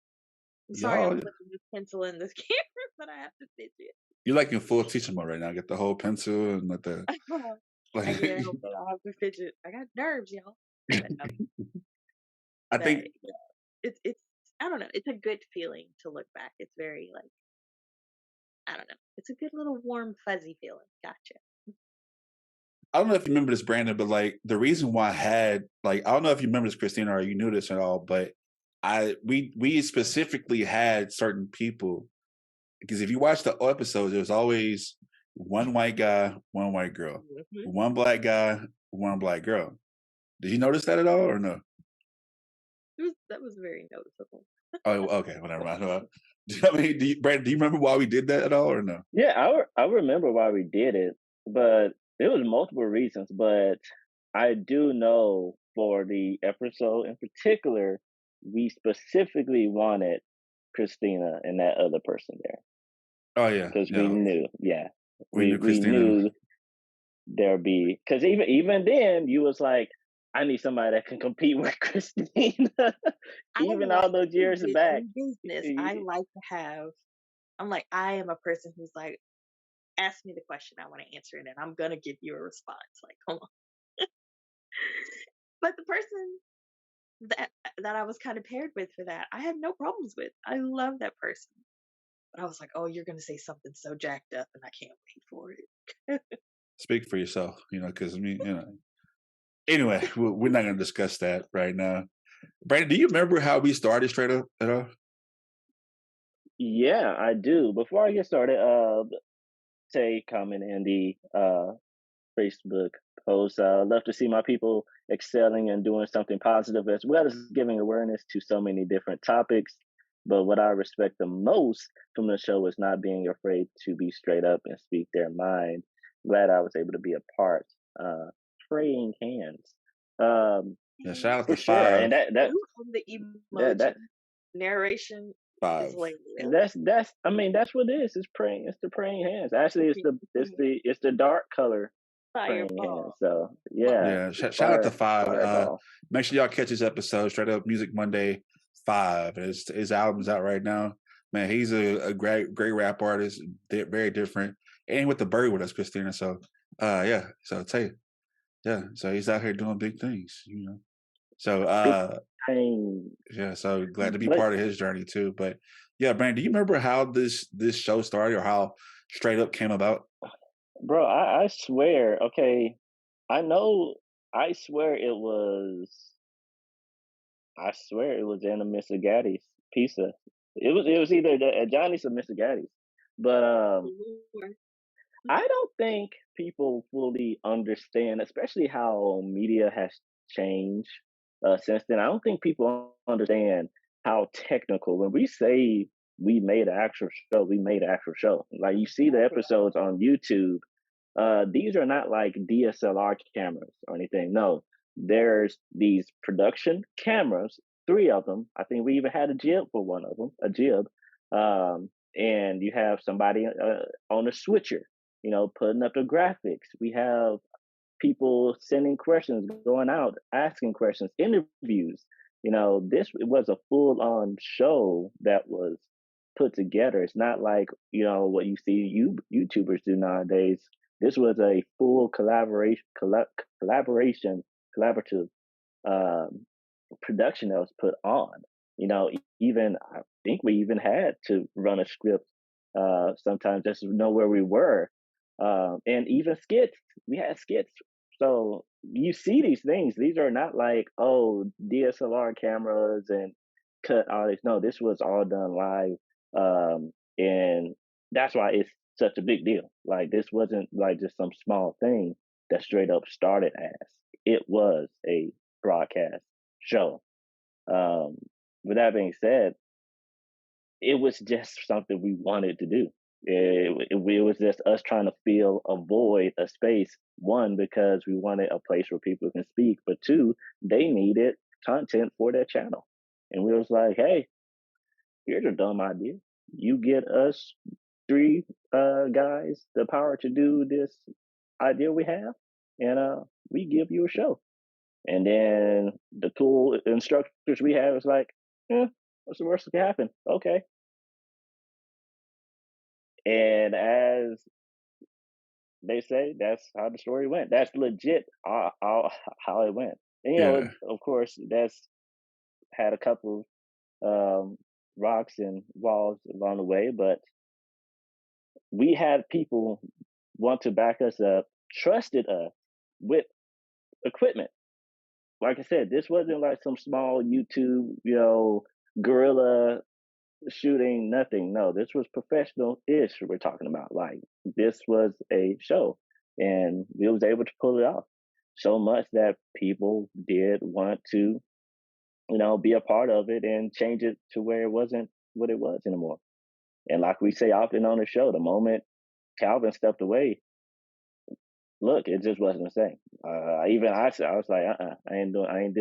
I'm sorry I'm Y'all, flipping this pencil in this camera, but I have to fidget. you're like in full teacher mode right now. Get the whole pencil and let the I can't help it. I have to fidget. I got nerves, y'all. But, I think it's I don't know. It's a good feeling to look back. It's very like, I don't know. It's a good little warm fuzzy feeling. Gotcha. I don't know if you remember this, Brandon, but like the reason why I had like I don't know if you remember this, Christina, or you knew this at all, but we specifically had certain people, because if you watch the episodes, there was always one white guy, one white girl, one black guy, one black girl. Did you notice that at all, or no? That was very noticeable. Oh, okay, whatever. I mean, Brandon, do you remember why we did that at all, or no? Yeah, I remember why we did it, but there was multiple reasons. But I do know for the episode in particular, we specifically wanted Christina and that other person there. Oh yeah, because we knew, we knew there'd be, because even then you was like, I need somebody that can compete with Christina. Even all those years back. Business, I like to have. I'm like, I am a person who's like, ask me the question, I want to answer it, and I'm gonna give you a response. Like, come on. But the person that I was kind of paired with for that, I had no problems with. I love that person. But I was like, oh, you're gonna say something so jacked up, and I can't wait for it. Speak for yourself, because Anyway, we're not going to discuss that right now. Brandon, do you remember how we started Straight Up at all? Yeah, I do. Before I get started, say comment in the Facebook post. I'd love to see my people excelling and doing something positive, as well as giving awareness to so many different topics. But what I respect the most from the show is not being afraid to be straight up and speak their mind. Glad I was able to be a part. Praying hands. Yeah, shout out to sure. 5. And that the emoji narration. 5. That's I mean, that's what it is. It's praying. It's the praying hands. Actually, it's the dark color praying hands. So yeah. Shout out to 5. Make sure y'all catch his episode, Straight Up Music Monday 5. His album's out right now. Man, he's a great rap artist. Very different. And with the bird with us, Christina. So yeah. So I'll tell you. Yeah, so he's out here doing big things, So yeah, so glad to be part of his journey too. But yeah, Brandon, do you remember how this show started, or how Straight Up came about? Bro, I swear, okay, I swear it was in a Mr. Gaddy's pizza. It was either at Johnny's or Mr. Gaddy's. But I don't think people fully understand, especially how media has changed since then. I don't think people understand how technical. When we say we made an actual show, we made an actual show. Like, you see the episodes on YouTube. These are not like DSLR cameras or anything. No, there's these production cameras, 3 of them. I think we even had a jib for one of them, a jib. And you have somebody on a switcher, putting up the graphics. We have people sending questions, going out, asking questions, interviews. This was a full-on show that was put together. It's not like, what you see YouTubers do nowadays. This was a full collaborative production that was put on. Even I think we even had to run a script sometimes just to know where we were. And even skits, we had skits. So you see these things. These are not like, DSLR cameras and cut all this. No, this was all done live. And that's why it's such a big deal. Like, this wasn't like just some small thing that Straight Up started as. It was a broadcast show. With that being said, it was just something we wanted to do. It was just us trying to fill a void, a space. 1, because we wanted a place where people can speak, but 2, they needed content for their channel. And we was like, hey, here's a dumb idea. you get us three guys the power to do this idea we have, and we give you a show. And then the cool instructors we have is like, what's the worst that can happen? Okay. And as they say, that's how the story went. That's legit how it went. And, you know, of course, that's had a couple rocks and walls along the way, but we had people want to back us up, trusted us with equipment. Like I said, this wasn't like some small YouTube, you know, guerrilla shooting, nothing. No, this was professional-ish we're talking about. Like, this was a show, and we was able to pull it off so much that people did want to, you know, be a part of it and change it to where it wasn't what it was anymore. And like we say often on the show, the moment Calvin stepped away, look, it just wasn't the same. I was like, I ain't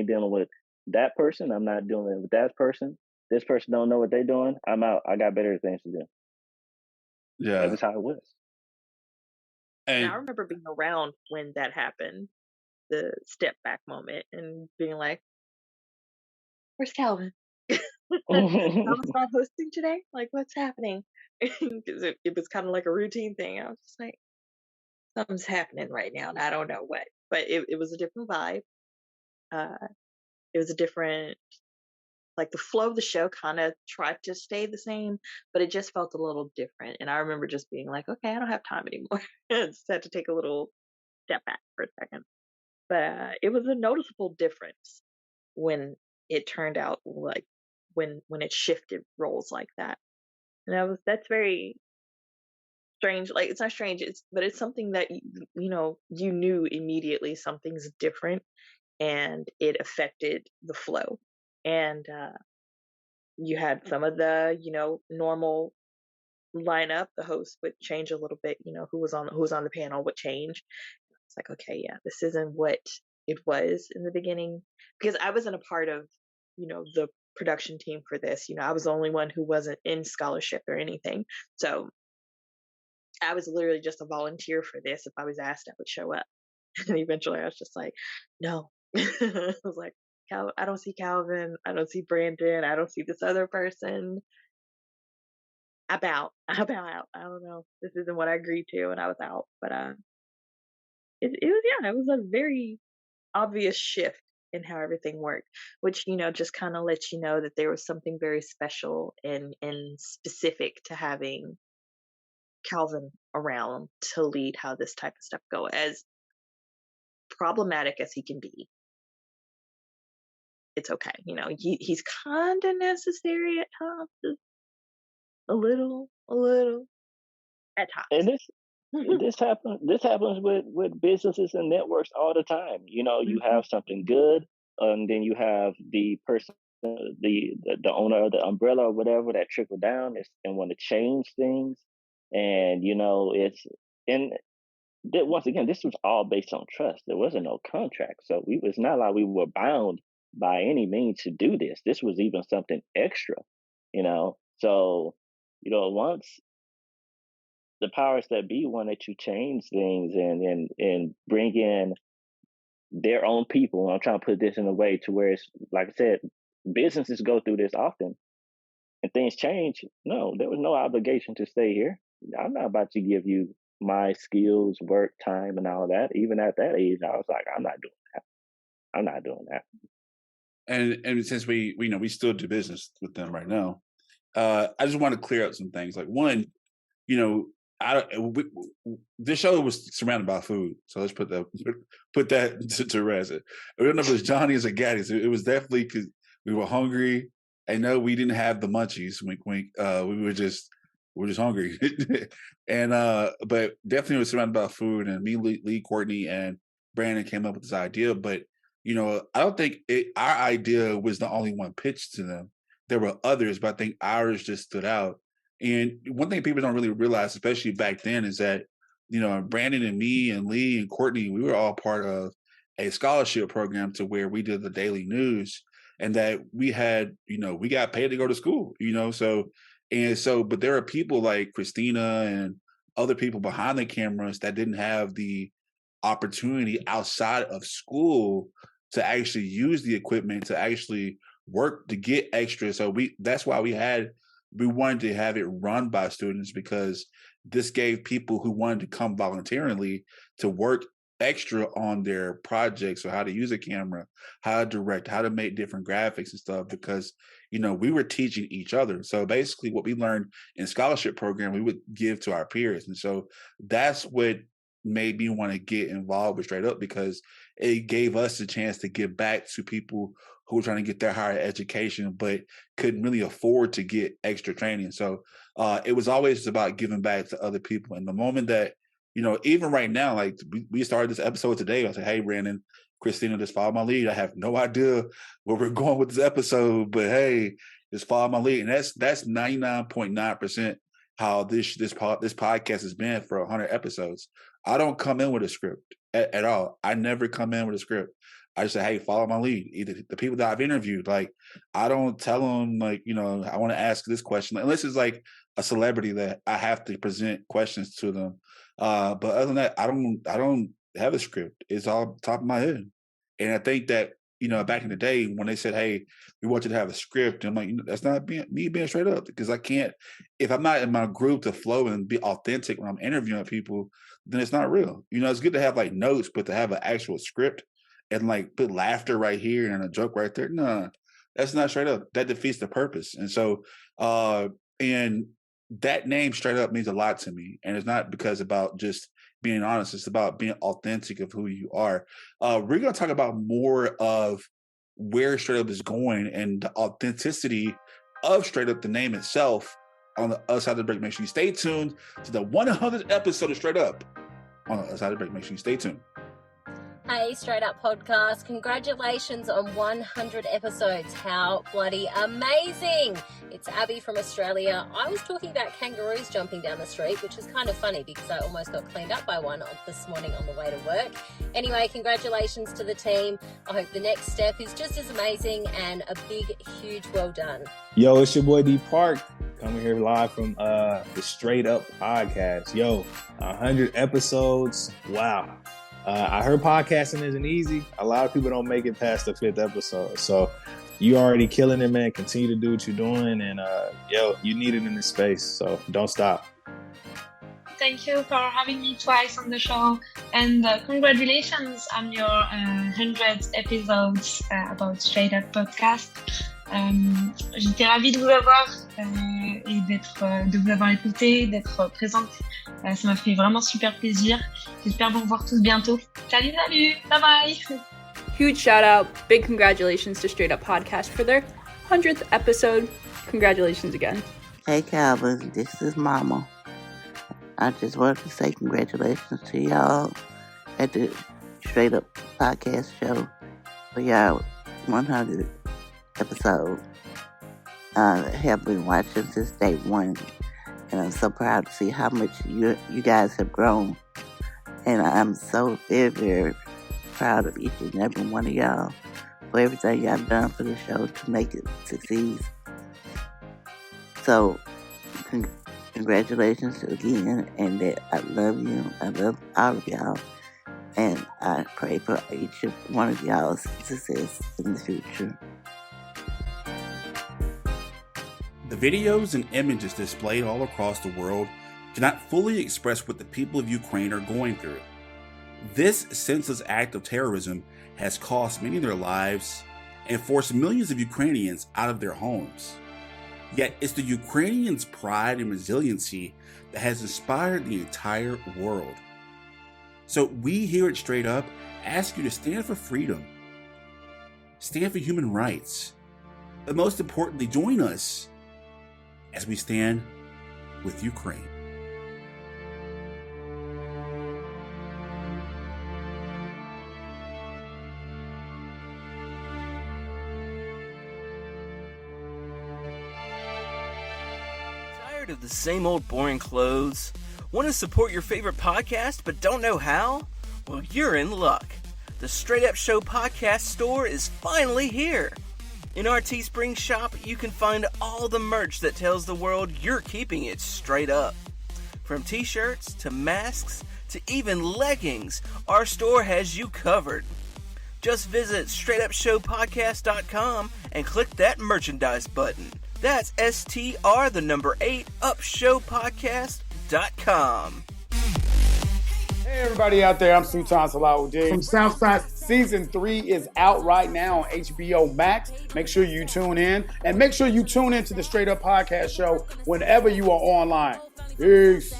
dealing with that person. I'm not dealing with that person. This person don't know what they're doing. I'm out. I got better things to do. Yeah, that's how it was. And I remember being around when that happened, the step back moment, and being like, "Where's Calvin? Calvin's not hosting today. Like, what's happening?" Because it was kind of like a routine thing. I was just like, something's happening right now, and I don't know what. But it was a different vibe. It was a different, like, the flow of the show kind of tried to stay the same, but it just felt a little different. And I remember just being like, okay, I don't have time anymore. I just had to take a little step back for a second. But it was a noticeable difference when it turned out, like, when it shifted roles like that. And that's very strange. Like, it's not strange, but it's something that you know, you knew immediately something's different, and it affected the flow. And you had some of the, you know, normal lineup. The host would change a little bit, you know, who was on the panel would change. It's like, okay, yeah, this isn't what it was in the beginning, because I wasn't a part of, you know, the production team for this. You know, I was the only one who wasn't in scholarship or anything, so I was literally just a volunteer for this. If I was asked, I would show up. And eventually I was just like, no. I was like, I don't see Calvin, I don't see Brandon, I don't see this other person. I bow out. I don't know, this isn't what I agreed to, and I was out. But it was a very obvious shift in how everything worked, which, you know, just kind of lets you know that there was something very special and specific to having Calvin around to lead how this type of stuff go. As problematic as he can be, it's okay. You know, he's kind of necessary at times, a little at times. And this happens with businesses and networks all the time. You know, you have something good, and then you have the person, the owner of the umbrella or whatever, that trickle down and want to change things. And, you know, once again, this was all based on trust. There wasn't no contract, so it's not like we were bound by any means to do this. This was even something extra, you know. So, you know, once the powers that be wanted to change things and bring in their own people, I'm trying to put this in a way to where it's, like I said, businesses go through this often, and things change. No, there was no obligation to stay here. I'm not about to give you my skills, work, time, and all of that. Even at that age, I was like, I'm not doing that. And since we know we still do business with them right now, I just want to clear up some things. Like, one, you know, this show was surrounded by food, so let's put that to rest. I don't know if it was Johnny's or Gaddy's. It was definitely because we were hungry. I know we didn't have the munchies. Wink, wink. We were just hungry, and but definitely was surrounded by food. And me, Lee, Courtney, and Brandon came up with this idea. But, you know, I don't think our idea was the only one pitched to them. There were others, but I think ours just stood out. And one thing people don't really realize, especially back then, is that, you know, Brandon and me and Lee and Courtney, we were all part of a scholarship program to where we did the daily news, and that we had, you know, we got paid to go to school, you know, so And so, but there are people like Christina and other people behind the cameras that didn't have the opportunity outside of school to actually use the equipment, to actually work to get extra. So that's why we wanted to have it run by students, because this gave people who wanted to come voluntarily to work extra on their projects, or how to use a camera, how to direct, how to make different graphics and stuff, because we were teaching each other. So basically what we learned in scholarship program, we would give to our peers. And so that's what made me want to get involved with Str8Up, because it gave us a chance to give back to people who were trying to get their higher education but couldn't really afford to get extra training. So it was always about giving back to other people. And the moment that, even right now, like we started this episode today, I was like, hey, Brandon, Christina, just follow my lead. I have no idea where we're going with this episode, but hey, just follow my lead. And that's 99.9% how this podcast has been for 100 episodes. I don't come in with a script at all. I never come in with a script. I just say, hey, follow my lead. Either the people that I've interviewed, like, I don't tell them, like, I want to ask this question, unless it's like a celebrity that I have to present questions to them. But other than that, I don't have a script. It's all top of my head. And I think that, back in the day when they said, hey, we want you to have a script, I'm like, that's not me being straight up, because I can't, if I'm not in my group to flow and be authentic when I'm interviewing people, then it's not real. It's good to have like notes, but to have an actual script and like put laughter right here and a joke right there, no, that's not Str8Up. That defeats the purpose. And so, and that name Str8Up means a lot to me. And it's not because about just being honest, it's about being authentic of who you are. We're going to talk about more of where Str8Up is going and the authenticity of Str8Up, the name itself, on the other side of the break. Make sure you stay tuned to the 100th episode of Str8Up. On the other side of the break, make sure you stay tuned. Hey, Str8Up Podcast. Congratulations on 100 episodes. How bloody amazing. It's Abby from Australia. I was talking about kangaroos jumping down the street, which is kind of funny because I almost got cleaned up by one this morning on the way to work. Anyway, congratulations to the team. I hope the next step is just as amazing, and a big, huge well done. Yo, it's your boy D Park, coming here live from the Str8Up Podcast. Yo, 100 episodes. Wow. I heard podcasting isn't easy. A lot of people don't make it past the 5th episode. So you already killing it, man. Continue to do what you're doing. And, you need it in this space. So don't stop. Thank you for having me twice on the show. And congratulations on your 100 episodes about Str8Up Podcast. J'étais ravie de vous avoir et de vous avoir écouté, d'être présente. Ça m'a fait vraiment super plaisir. J'espère vous revoir tous bientôt. Salut, bye bye. Huge shout out, big congratulations to Str8Up Podcast for their 100th episode. Congratulations again. Hey Calvin, this is Mama. I just wanted to say congratulations to y'all at the Str8Up Podcast show for y'all 100 episode. I have been watching since day one, and I'm so proud to see how much you guys have grown. And I'm so very, very proud of each and every one of y'all for everything y'all done for the show to make it succeed. So, congratulations again, and that I love you. I love all of y'all, and I pray for each one of y'all's success in the future. The videos and images displayed all across the world cannot fully express what the people of Ukraine are going through. This senseless act of terrorism has cost many their lives and forced millions of Ukrainians out of their homes. Yet it's the Ukrainians' pride and resiliency that has inspired the entire world. So we here at Str8Up ask you to stand for freedom, stand for human rights, but most importantly, join us as we stand with Ukraine. Tired of the same old boring clothes? Want to support your favorite podcast but don't know how? Well, you're in luck. The Str8Up Show Podcast store is finally here. In our Teespring shop, you can find all the merch that tells the world you're keeping it straight up. From t-shirts to masks to even leggings, our store has you covered. Just visit Str8UpShowPodcast.com and click that merchandise button. That's STR8UpShowPodcast.com. Hey everybody out there, I'm Sultan Salahuddin from Southside. Season 3 is out right now on HBO Max. Make sure you tune in, and make sure you tune in to the Str8Up Podcast Show whenever you are online. Peace.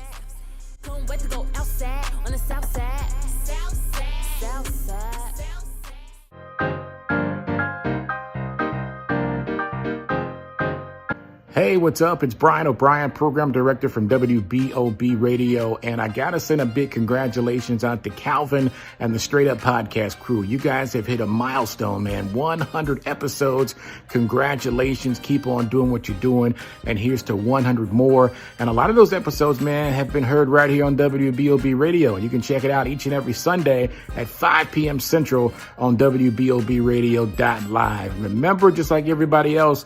Hey, what's up? It's Brian O'Brien, Program Director from WBOB Radio, and I gotta send a big congratulations out to Calvin and the Str8Up Podcast crew. You guys have hit a milestone, man. 100 episodes. Congratulations. Keep on doing what you're doing, and here's to 100 more. And a lot of those episodes, man, have been heard right here on WBOB Radio. You can check it out each and every Sunday at 5 p.m. Central on WBOBradio.live. Remember, just like everybody else,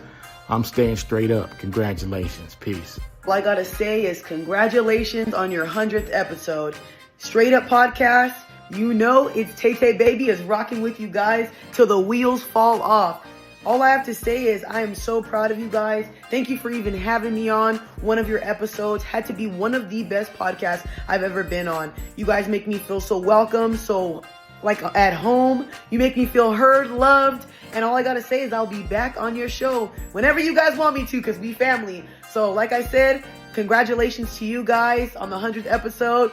I'm staying straight up. Congratulations. Peace. All I gotta say is congratulations on your 100th episode. Str8Up Podcast, you know it's Tay-Tay Baby is rocking with you guys till the wheels fall off. All I have to say is I am so proud of you guys. Thank you for even having me on one of your episodes. Had to be one of the best podcasts I've ever been on. You guys make me feel so welcome, so like at home. You make me feel heard, loved, and all I gotta say is I'll be back on your show whenever you guys want me to, because we family. So like I said, congratulations to you guys on the 100th episode.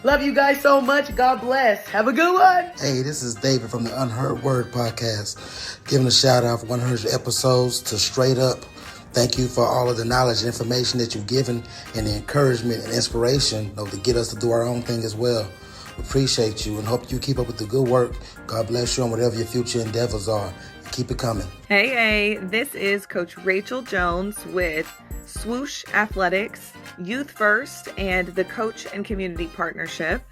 Love you guys so much. God bless. Have a good one. Hey, this is David from the Unheard Word Podcast. Giving a shout out for 100 episodes to Str8Up. Thank you for all of the knowledge and information that you've given, and the encouragement and inspiration, to get us to do our own thing as well. Appreciate you and hope you keep up with the good work. God bless you on whatever your future endeavors are. Keep it coming. Hey, this is Coach Rachel Jones with Swoosh Athletics, Youth First, and the Coach and Community Partnership.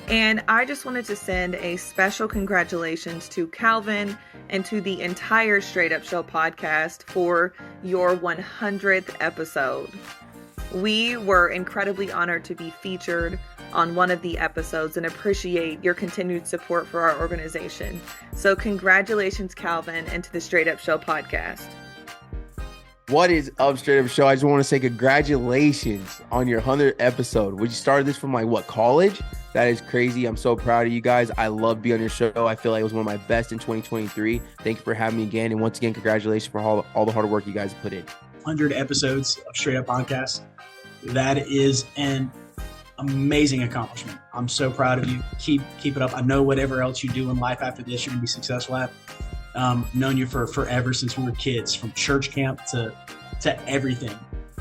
And I just wanted to send a special congratulations to Calvin and to the entire Str8Up Show podcast for your 100th episode. We were incredibly honored to be featured on one of the episodes and appreciate your continued support for our organization. So congratulations, Calvin, and to the Str8Up Show podcast. What is up, Str8Up Show? I just want to say congratulations on your 100th episode. Would you start this from college? That is crazy. I'm so proud of you guys. I love being on your show. I feel like it was one of my best in 2023. Thank you for having me again. And once again, congratulations for all the hard work you guys have put in. 100 episodes of Str8Up Podcast. That is an amazing accomplishment. I'm so proud of you. Keep it up. I know whatever else you do in life after this, you're gonna be successful at. Known you for forever, since we were kids, from church camp to everything.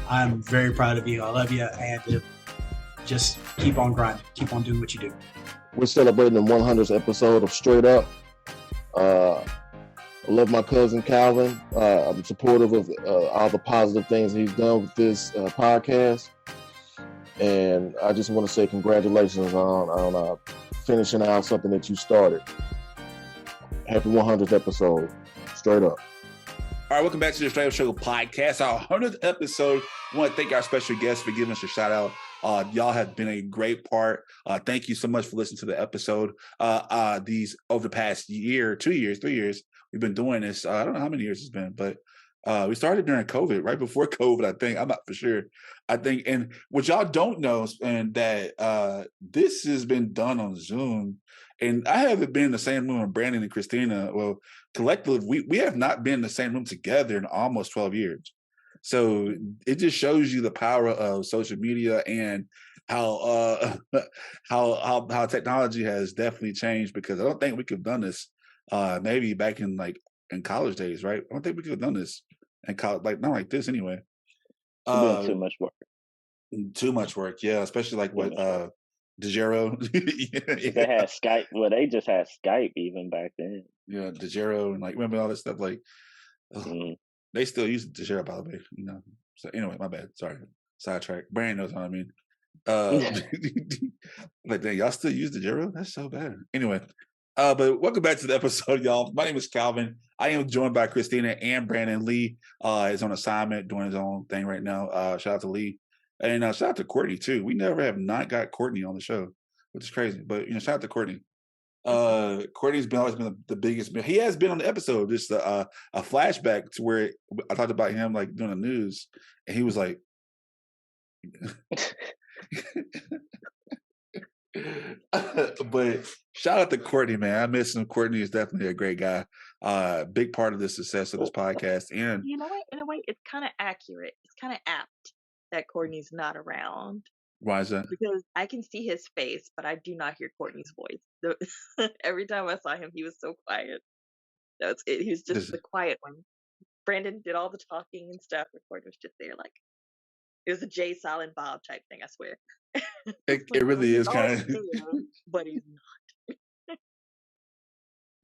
I'm very proud of you. I love you, and just keep on grinding. Keep on doing what you do. We're celebrating the 100th episode of Str8Up. I love my cousin Calvin. I'm supportive of all the positive things he's done with this podcast. And I just want to say congratulations on finishing out something that you started. Happy 100th episode. Str8Up. All right, welcome back to the Str8Up Show Podcast, our 100th episode. I want to thank our special guests for giving us a shout out. Y'all have been a great part. Thank you so much for listening to the episode. These over the past year, 2 years, 3 years, we've been doing this. I don't know how many years it's been, but we started during COVID, right before COVID, I think. I'm not for sure. I think, and what y'all don't know, and that this has been done on Zoom, and I haven't been in the same room with Brandon and Christina. Well, collectively, we have not been in the same room together in almost 12 years. So it just shows you the power of social media and how technology has definitely changed, because I don't think we could have done this maybe back in college days, right? I don't think we could have done this in college, not like this anyway. Too much work. Too much work, yeah. Especially what DeGero. Yeah. They had Skype. Well, they just had Skype even back then. Yeah, DeGero and remember all this stuff. They still use DeGero, by the way. So anyway, my bad. Sorry, sidetrack. Brandon knows what I mean. Y'all still use DeGero? That's so bad. Anyway, But welcome back to the episode, y'all. My name is Calvin. I am joined by Christina and Brandon. Lee is on assignment doing his own thing right now. Shout out to Lee. And shout out to Courtney, too. We never have not got Courtney on the show, which is crazy. But, shout out to Courtney. Courtney's always been the biggest. He has been on the episode, just a flashback to where I talked about him, like, doing the news. And he was like... But shout out to Courtney, man. I miss him. Courtney is definitely a great guy. Big part of the success of this podcast. And you know what? In a way, it's kind of accurate. It's kind of apt that Courtney's not around. Why is that? Because I can see his face, but I do not hear Courtney's voice. Every time I saw him, he was so quiet. That's it. He was just the quiet one. Brandon did all the talking and stuff, and Courtney was just there, like it was a Jay, Silent Bob type thing. I swear. It really is kind of, but he's not.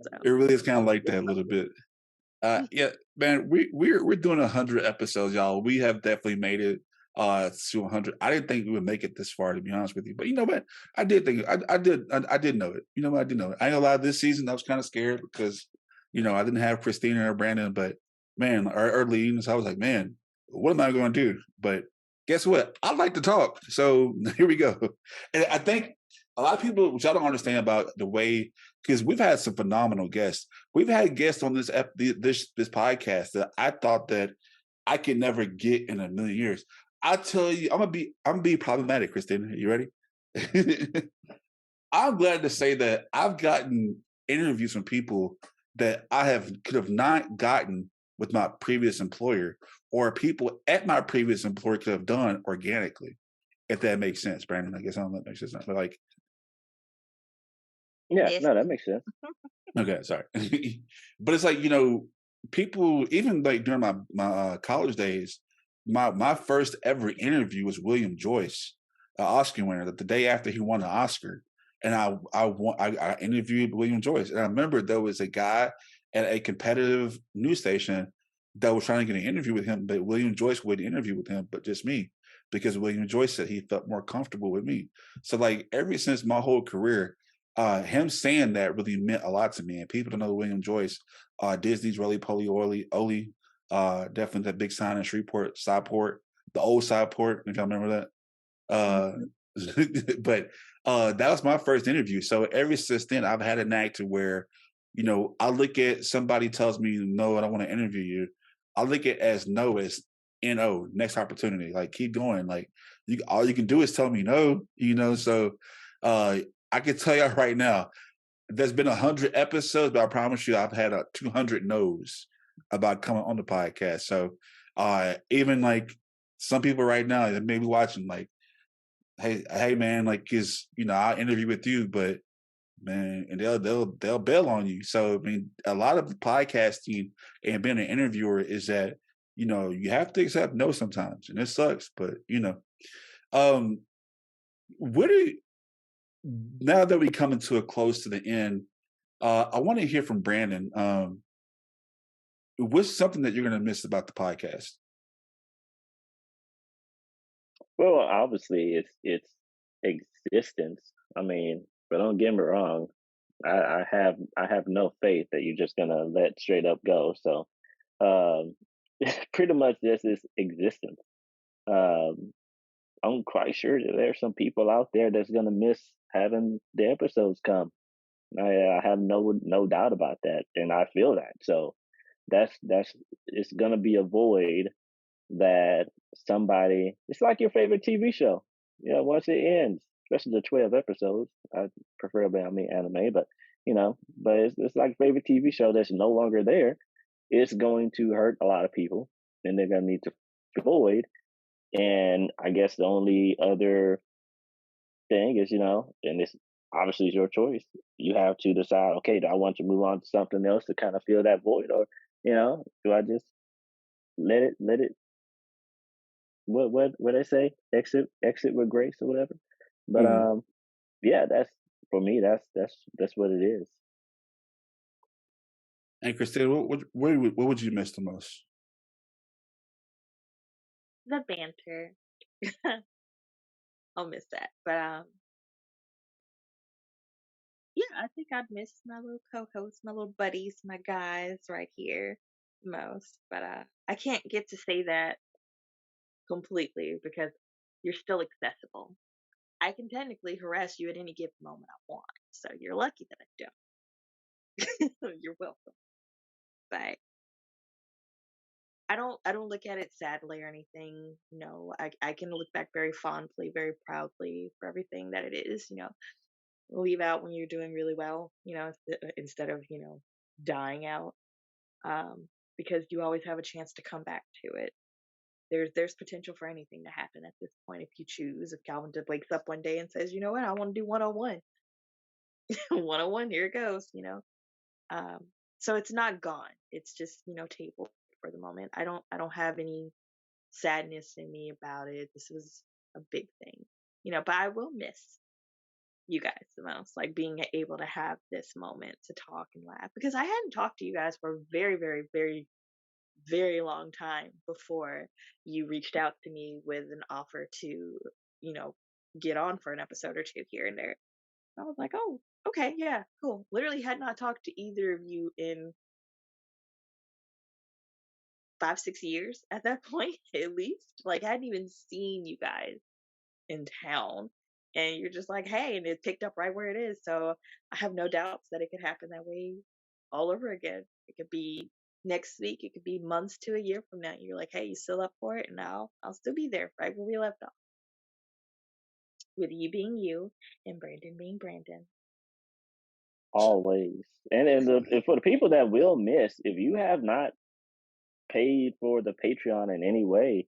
So. It really is kind of like that a little bit. Yeah, man, we're doing 100 episodes, y'all. We have definitely made it to 100. I didn't think we would make it this far, to be honest with you. But you know what? I did think I did know it. You know what? I did know it. I ain't gonna lie. This season, I was kind of scared because I didn't have Christina or Brandon, but man, early, so I was like, man, what am I going to do? But guess what? I like to talk. So here we go. And I think a lot of people, which I don't understand about the way, because we've had some phenomenal guests. We've had guests on this podcast that I thought that I could never get in a million years. I tell you, I'm gonna be problematic, Christina. You ready? I'm glad to say that I've gotten interviews from people that I could have not gotten with my previous employer, or people at my previous employer could have done organically, if that makes sense, Brandon. I guess I don't know if that makes sense, but like, yeah, no, that makes sense. Okay, sorry, but it's like people, even like during my college days, my first ever interview was William Joyce, an Oscar winner, the day after he won the Oscar, and I interviewed William Joyce, and I remember there was a guy at a competitive news station that was trying to get an interview with him, but William Joyce wouldn't interview with him, but just me, because William Joyce said he felt more comfortable with me. So like ever since my whole career, him saying that really meant a lot to me. And people don't know William Joyce, Disney's Roly Poly Oly, definitely that big sign in Shreveport, Sideport, the old Sideport, if y'all remember that. But that was my first interview. So ever since then, I've had a knack to where, I look at somebody tells me, no, I don't want to interview you. I look at as no as NO, next opportunity. Like keep going. Like all you can do is tell me no, So I can tell you right now, there's been 100 episodes, but I promise you I've had 200 no's about coming on the podcast. So even like some people right now that may be watching, like, hey man, like, cause I'll interview with you, but man, and they'll bail on you. So I mean, a lot of podcasting and being an interviewer is that you have to accept no sometimes, and it sucks. But what do now that we coming to a close to the end, I want to hear from Brandon. What's something that you're going to miss about the podcast? Well, obviously, it's existence. I mean, but don't get me wrong, I have no faith that you're just gonna let Str8Up go. So, pretty much this is existence. I'm quite sure that there's some people out there that's gonna miss having the episodes come. I have no doubt about that, and I feel that. So that's it's gonna be a void that somebody. It's like your favorite TV show. Once it ends, especially the 12 episodes. Preferably, anime, but but it's like a favorite TV show that's no longer there. It's going to hurt a lot of people, and they're gonna need to avoid. And I guess the only other thing is, and this obviously is your choice. You have to decide, okay, do I want to move on to something else to kind of fill that void, or do I just let it what they say, exit with grace or whatever. But yeah, that's for me, that's what it is. And Christina, what would you miss the most? The banter. I'll miss that. But yeah, I think I'd miss my little co-hosts, my little buddies, my guys right here most. But I can't get to say that completely because you're still accessible. I can technically harass you at any given moment I want. So you're lucky that I don't. You're welcome. But I don't look at it sadly or anything. No, I can look back very fondly, very proudly for everything that it is. Leave out when you're doing really well. Instead of dying out. Because you always have a chance to come back to it. There's potential for anything to happen at this point if you choose. If Calvin just wakes up one day and says, you know what, I want to do 101. 101, here it goes. So it's not gone. It's just tabled for the moment. I don't have any sadness in me about it. This was a big thing, but I will miss you guys the most, like being able to have this moment to talk and laugh, because I hadn't talked to you guys for a very, very, very, very long time before you reached out to me with an offer to get on for an episode or two here and there. I was like, oh, okay, yeah, cool. Literally had not talked to either of you in 5-6 years at that point, at least. Like, I hadn't even seen you guys in town. And you're just like, hey, and it picked up right where it is. So I have no doubts that it could happen that way all over again. It could be next week. It could be months to a year from now. You're like, hey, you still up for it? And I'll still be there right where we left off. With you being you and Brandon being Brandon. Always. And for the people that will miss, if you have not paid for the Patreon in any way,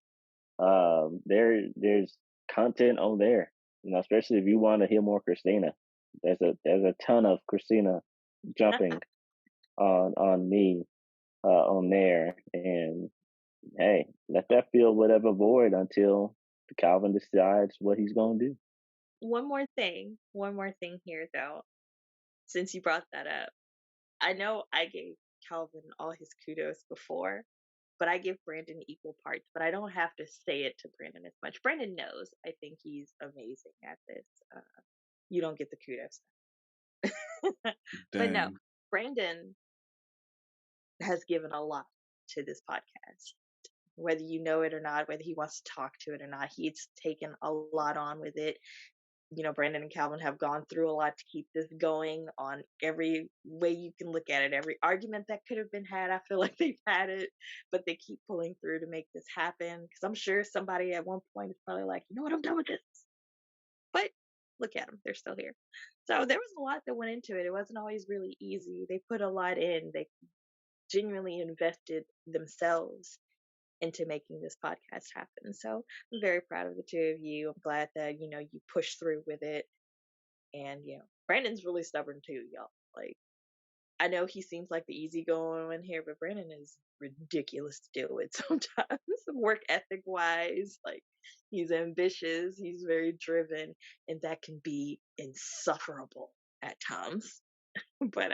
there's content on there. Especially if you want to hear more Christina. There's a ton of Christina jumping on me on there. And hey, let that fill whatever void until Calvin decides what he's gonna do. One more thing here though, since you brought that up. I know I gave Calvin all his kudos before, but I give Brandon equal parts, but I don't have to say it to Brandon as much. Brandon knows I think he's amazing at this. You don't get the kudos. But no, Brandon has given a lot to this podcast. Whether you know it or not, whether he wants to talk to it or not, he's taken a lot on with it. Brandon and Calvin have gone through a lot to keep this going on every way you can look at it. Every argument that could have been had, I feel like they've had it, but they keep pulling through to make this happen. Because I'm sure somebody at one point is probably like, you know what, I'm done with this. But look at them, they're still here. So there was a lot that went into it. It wasn't always really easy. They put a lot in. They genuinely invested themselves into making this podcast happen. So I'm very proud of the two of you. I'm glad that, you pushed through with it. And, Brandon's really stubborn too, y'all. Like, I know he seems like the easygoing one here, but Brandon is ridiculous to deal with sometimes, work ethic wise. Like, he's ambitious, he's very driven, and that can be insufferable at times. But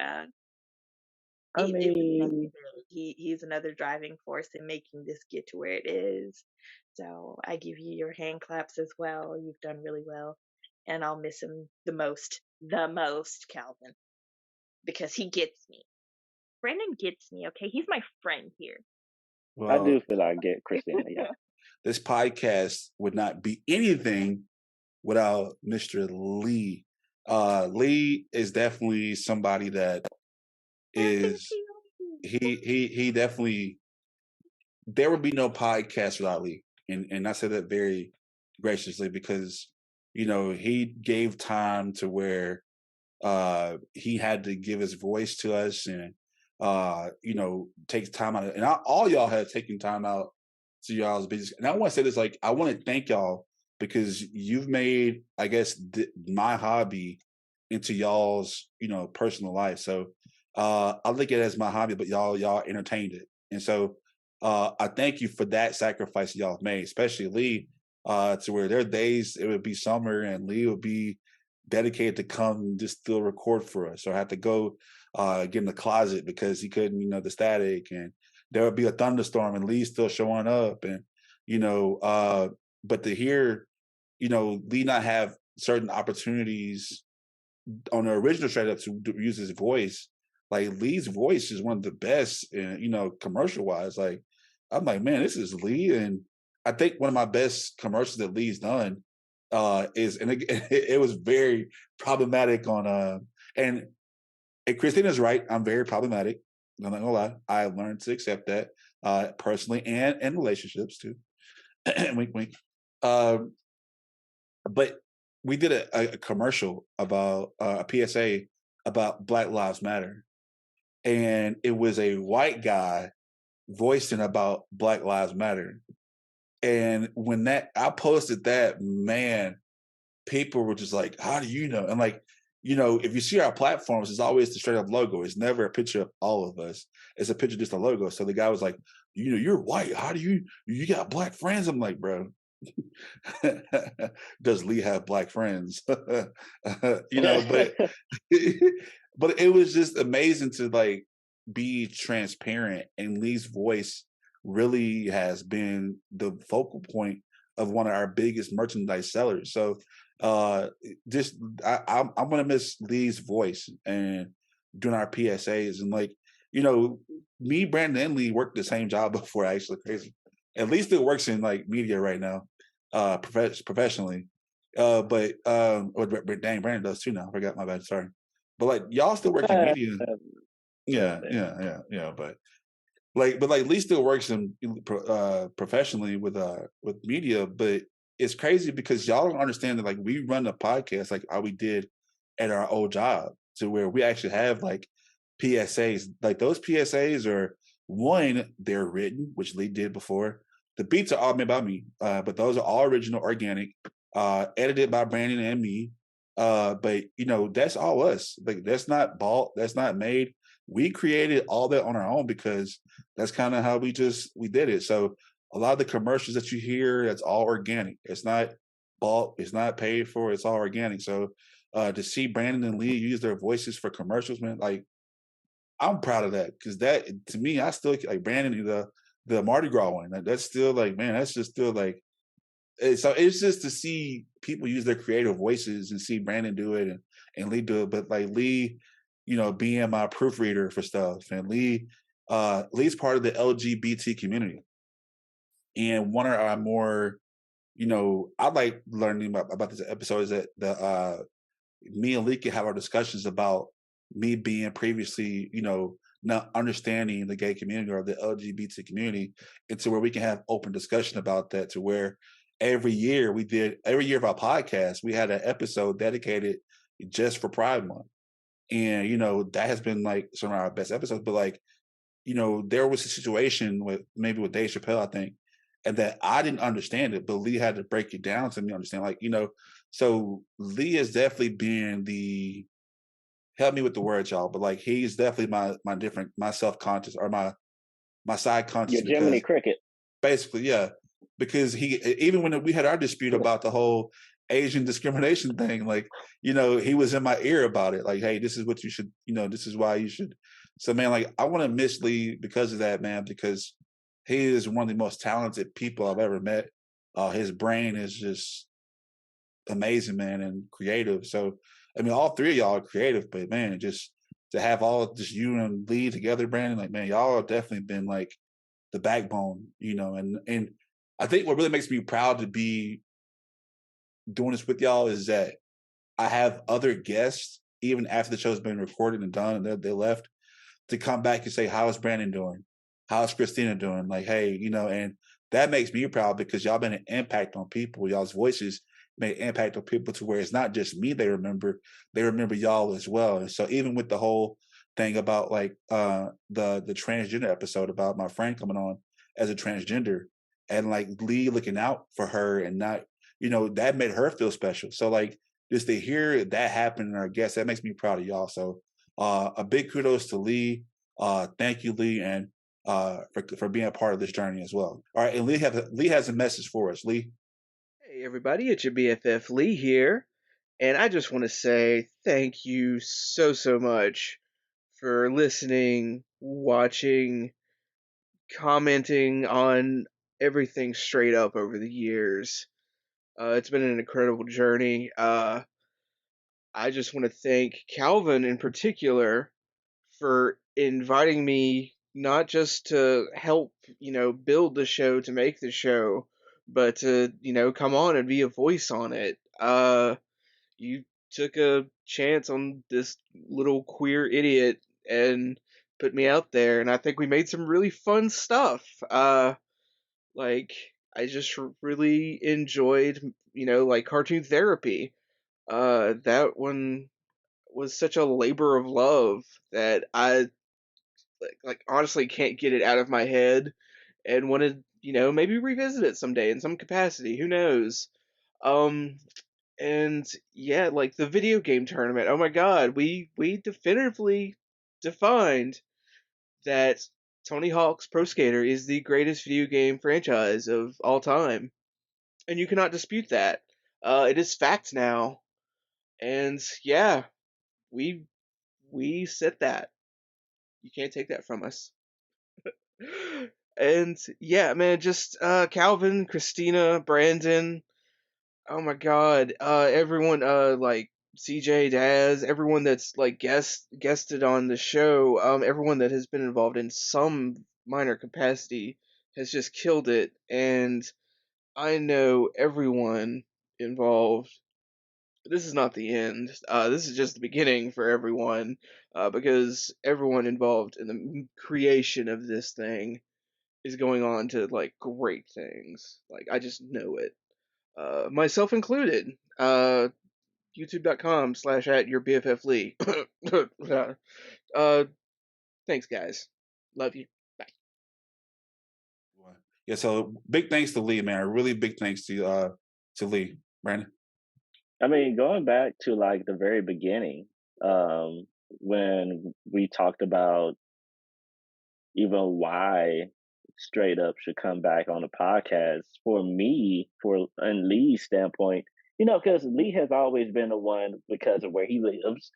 he's another driving force in making this get to where it is. So I give you your hand claps as well. You've done really well. And I'll miss him the most, Calvin. Because he gets me. Brandon gets me, okay? He's my friend here. Well, I do feel I get Christina, yeah. This podcast would not be anything without Mr. Lee. Lee is definitely somebody that is he definitely, there would be no podcast without Lee, and I say that very graciously because he gave time to where he had to give his voice to us and takes time out, and all y'all have taken time out to y'all's business. And I want to say this, like, I want to thank y'all because you've made, I guess, my hobby into y'all's personal life. So I look at it as my hobby, but y'all entertained it. And so I thank you for that sacrifice y'all have made, especially Lee, to where there are days it would be summer and Lee would be dedicated to come just still record for us, or have to go get in the closet because he couldn't, the static, and there would be a thunderstorm and Lee still showing up, and but to hear, Lee not have certain opportunities on the original Straight Up to use his voice, like Lee's voice is one of the best, commercial wise. Like I'm like, man, this is Lee, and I think one of my best commercials that Lee's done is, and it was very problematic on and Christina's right. I'm very problematic. I'm not gonna lie. I learned to accept that personally and in relationships too. Wink, wink. But we did a commercial about a PSA about Black Lives Matter, and it was a white guy voicing about Black Lives Matter. And when I posted that, man, people were just like, "How do you know?" And like, if you see our platforms, it's always the Straight Up logo. It's never a picture of all of us. It's a picture of just a logo. So the guy was like, "You're white. How do you got black friends?" I'm like, bro. Does Lee have black friends? But but it was just amazing to like be transparent, and Lee's voice really has been the focal point of one of our biggest merchandise sellers. So I'm gonna miss Lee's voice and doing our PSAs, and like me, Brandon, and Lee worked the same job before. Actually, crazy. At least it works in like media right now. Professionally, but dang, Brandon does too now. I forgot, my bad. Sorry, but like y'all still work in media. Yeah. But Lee still works in professionally with media. But it's crazy because y'all don't understand that like we run the podcast like how we did at our old job, to where we actually have like PSAs. Like those PSAs are they're written, which Lee did before. The beats are all made by me, but those are all original, organic, edited by Brandon and me. But that's all us. Like that's not bought, that's not made. We created all that on our own because that's kind of how we did it. So a lot of the commercials that you hear, that's all organic. It's not bought, it's not paid for, it's all organic. So to see Brandon and Lee use their voices for commercials, man, like I'm proud of that, because that, to me, I still like Brandon, the Mardi Gras one. That's still like, man, that's just still like. So it's just to see people use their creative voices and see Brandon do it and Lee do it. But like Lee, being my proofreader for stuff, and Lee's part of the LGBT community. And one of our more, I like learning about this episode is that me and Lee can have our discussions about me being previously, not understanding the gay community or the LGBT community, into where we can have open discussion about that, to where every year of our podcast, we had an episode dedicated just for Pride Month. And, that has been like some of our best episodes. But like, there was a situation with Dave Chappelle, I think, and that I didn't understand it, but Lee had to break it down to me understand. Like, so Lee has definitely been help me with the words, y'all, but like he's definitely my self-conscious, or my side conscious. Your Jiminy Cricket. Basically, yeah. Because even when we had our dispute about the whole Asian discrimination thing, like, he was in my ear about it. Like, hey, this is what you should, this is why you should. So man, like I want to miss Lee because of that, man, because he is one of the most talented people I've ever met. His brain is just amazing, man, and creative. So I mean, all three of y'all are creative, but man, just to have just you and Lee together, Brandon, like, man, y'all have definitely been like the backbone, and I think what really makes me proud to be doing this with y'all is that I have other guests, even after the show's been recorded and done and they left, to come back and say, how's Brandon doing? How's Christina doing? Like, hey, and that makes me proud, because y'all been an impact on people. Y'all's voices made impact on people, to where it's not just me they remember y'all as well. And so even with the whole thing about like the transgender episode about my friend coming on as a transgender, and like Lee looking out for her, and not, that made her feel special. So like just to hear that happen in our guests, that makes me proud of y'all. So a big kudos to Lee. Thank you, Lee, and for being a part of this journey as well. All right, and Lee has a message for us. Lee. Hey everybody, it's your BFF Lee here, and I just want to say thank you so much for listening, watching, commenting on everything Straight Up over the years. It's been an incredible journey. I just want to thank Calvin in particular for inviting me not just to help, build the show, to make the show, but to, come on and be a voice on it. You took a chance on this little queer idiot and put me out there, and I think we made some really fun stuff. Like, I just really enjoyed, like Cartoon Therapy. That one was such a labor of love that I honestly can't get it out of my head, and wanted, maybe revisit it someday in some capacity. Who knows? And yeah, like the video game tournament. Oh my God, we definitively defined that Tony Hawk's Pro Skater is the greatest video game franchise of all time, and you cannot dispute that. It is fact now, and yeah, we said that. You can't take that from us. And yeah, man, just Calvin, Christina, Brandon. Oh my God, everyone, like CJ, Daz, everyone that's like guested on the show, everyone that has been involved in some minor capacity has just killed it, and I know everyone involved. This is not the end. This is just the beginning for everyone, because everyone involved in the creation of this thing is going on to like great things. Like, I just know it. Myself included. YouTube.com/@yourbfflee. Thanks guys. Love you. Bye. Yeah, so big thanks to Lee, man. Really big thanks to Lee. Brandon. I mean, going back to like the very beginning, when we talked about even why Str8Up should come back on the podcast, for me, in Lee's standpoint, because Lee has always been the one, because of where he lives,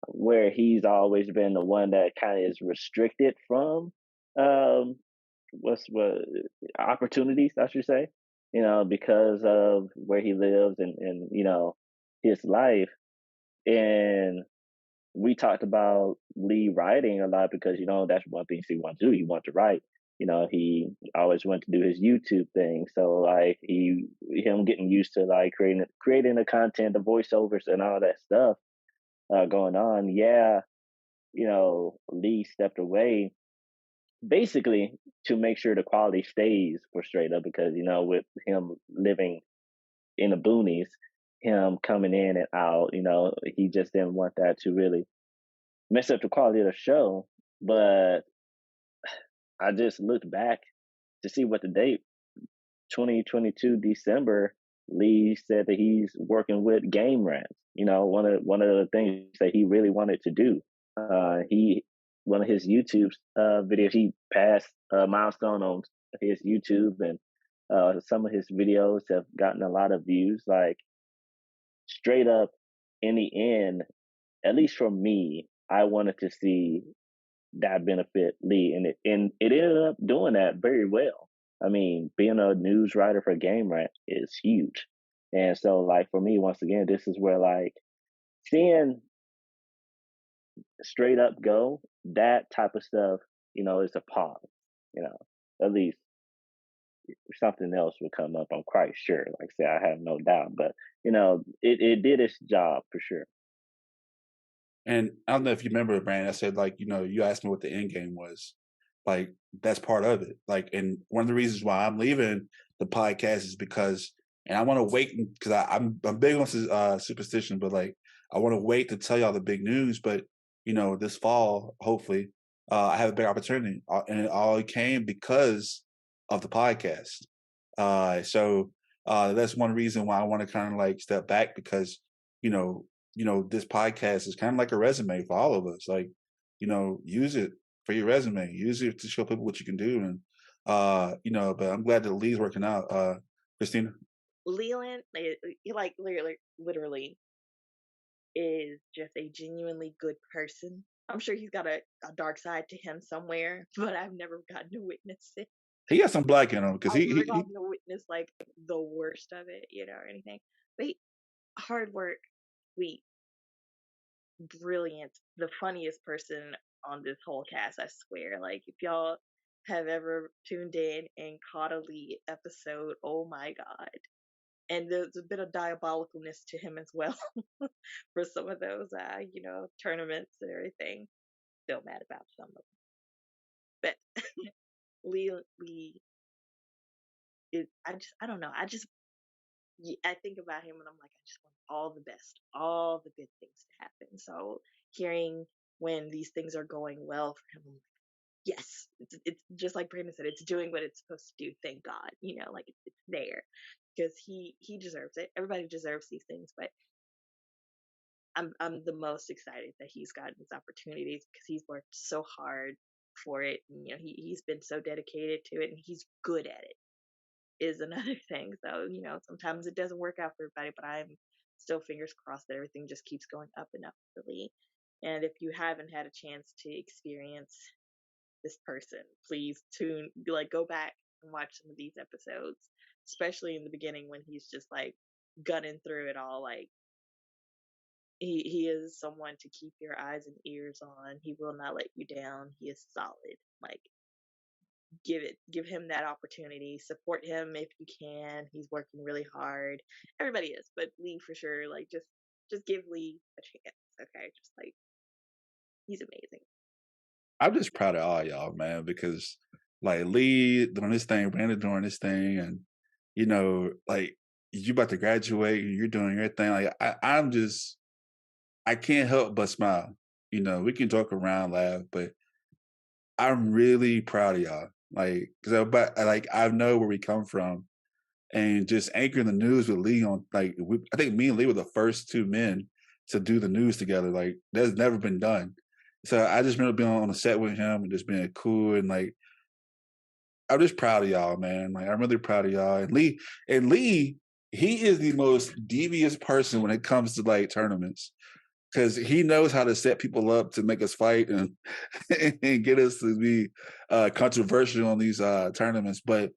where he's always been the one that kind of is restricted from what opportunities, I should say, because of where he lives and his life. And we talked about Lee writing a lot because that's one thing he wants to do. He wants to write. He always wanted to do his YouTube thing. So like him getting used to like creating the content, the voiceovers and all that stuff going on. Yeah, Lee stepped away basically to make sure the quality stays for Str8Up, because with him living in the boonies, him coming in and out, he just didn't want that to really mess up the quality of the show. But I just looked back to see what the date, 2022 December, Lee said that he's working with Game Rants. One of the things that he really wanted to do. One of his YouTube videos, he passed a milestone on his YouTube, and some of his videos have gotten a lot of views. Like, Str8Up, in the end, at least for me, I wanted to see that benefit Lee, and it ended up doing that very well. I mean, being a news writer for Game Rant is huge. And so, like, for me, once again, this is where, like, seeing Str8Up go, that type of stuff, is a pause. At least something else will come up, I'm quite sure. Like I said, I have no doubt. But, it did its job for sure. And I don't know if you remember, Brandon, I said, like, you asked me what the end game was. Like, that's part of it. Like, and one of the reasons why I'm leaving the podcast is because, and I want to wait, because I'm big on superstition, but like, I want to wait to tell y'all the big news. But, this fall, hopefully, I have a big opportunity. And it all came because of the podcast. So that's one reason why I want to kind of like step back, because, this podcast is kind of like a resume for all of us. Like, use it for your resume, use it to show people what you can do. And, but I'm glad that Lee's working out. Christina? Leland, like literally is just a genuinely good person. I'm sure he's got a dark side to him somewhere, but I've never gotten to witness it. He got some black in him, because I've never gotten to witness like the worst of it, or anything. But hard work, sweet, brilliant, the funniest person on this whole cast, I swear. Like, if y'all have ever tuned in and caught a Lee episode, oh my God. And there's a bit of diabolicalness to him as well for some of those, tournaments and everything. Still mad about some of them. But Lee is, I don't know. I think about him and I'm like, I just want all the best, all the good things to happen. So hearing when these things are going well for him, I'm like, yes, it's just like Brandon said, it's doing what it's supposed to do. Thank God, like it's there, because he deserves it. Everybody deserves these things, but I'm the most excited that he's gotten these opportunities because he's worked so hard for it. And, he's been so dedicated to it, and he's good at it. Is another thing. So, sometimes it doesn't work out for everybody, but I'm still fingers crossed that everything just keeps going up and up for Lee. And if you haven't had a chance to experience this person, please go back and watch some of these episodes, especially in the beginning when he's just like gunning through it all. Like, he is someone to keep your eyes and ears on. He will not let you down. He is solid. Like, give him that opportunity. Support him if you can. He's working really hard. Everybody is, but Lee for sure. Like, just give Lee a chance. Okay, just like, he's amazing. I'm just proud of all y'all, man, because like Lee doing this thing, Brandon doing this thing, and like you about to graduate, and you're doing your thing. Like I can't help but smile. We can joke around, laugh, but I'm really proud of y'all. Like, I know where we come from, and just anchoring the news with Lee on. Like, I think me and Lee were the first two men to do the news together. Like, that's never been done. So I just remember being on the set with him and just being cool, and like, I'm just proud of y'all, man. Like, I'm really proud of y'all. And Lee, he is the most devious person when it comes to like tournaments, because he knows how to set people up to make us fight and and get us to be controversial on these tournaments. But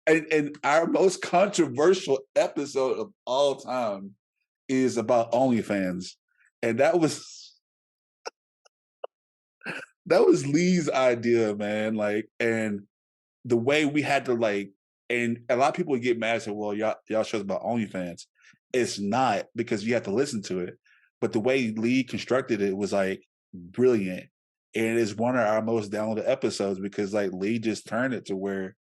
and our most controversial episode of all time is about OnlyFans, and that was Lee's idea, man. Like, and the way we had to like, and a lot of people would get mad and say, well, y'all show's about OnlyFans. It's not, because you have to listen to it. But the way Lee constructed it was like brilliant. And it's one of our most downloaded episodes because like Lee just turned it to where,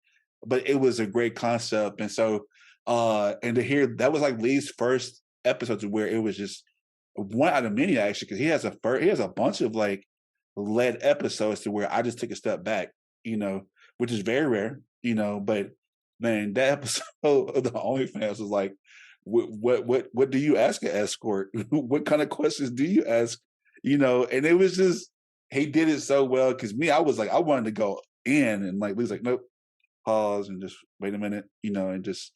but it was a great concept. And so, and to hear, that was like Lee's first episode to where it was just one out of many actually, because he has a bunch of like led episodes to where I just took a step back, which is very rare, but man, that episode of the OnlyFans was like, what do you ask an escort? What kind of questions do you ask? And it was just, he did it so well, because me, I was like, I wanted to go in, and like Lee's like, nope, pause and just wait a minute, and just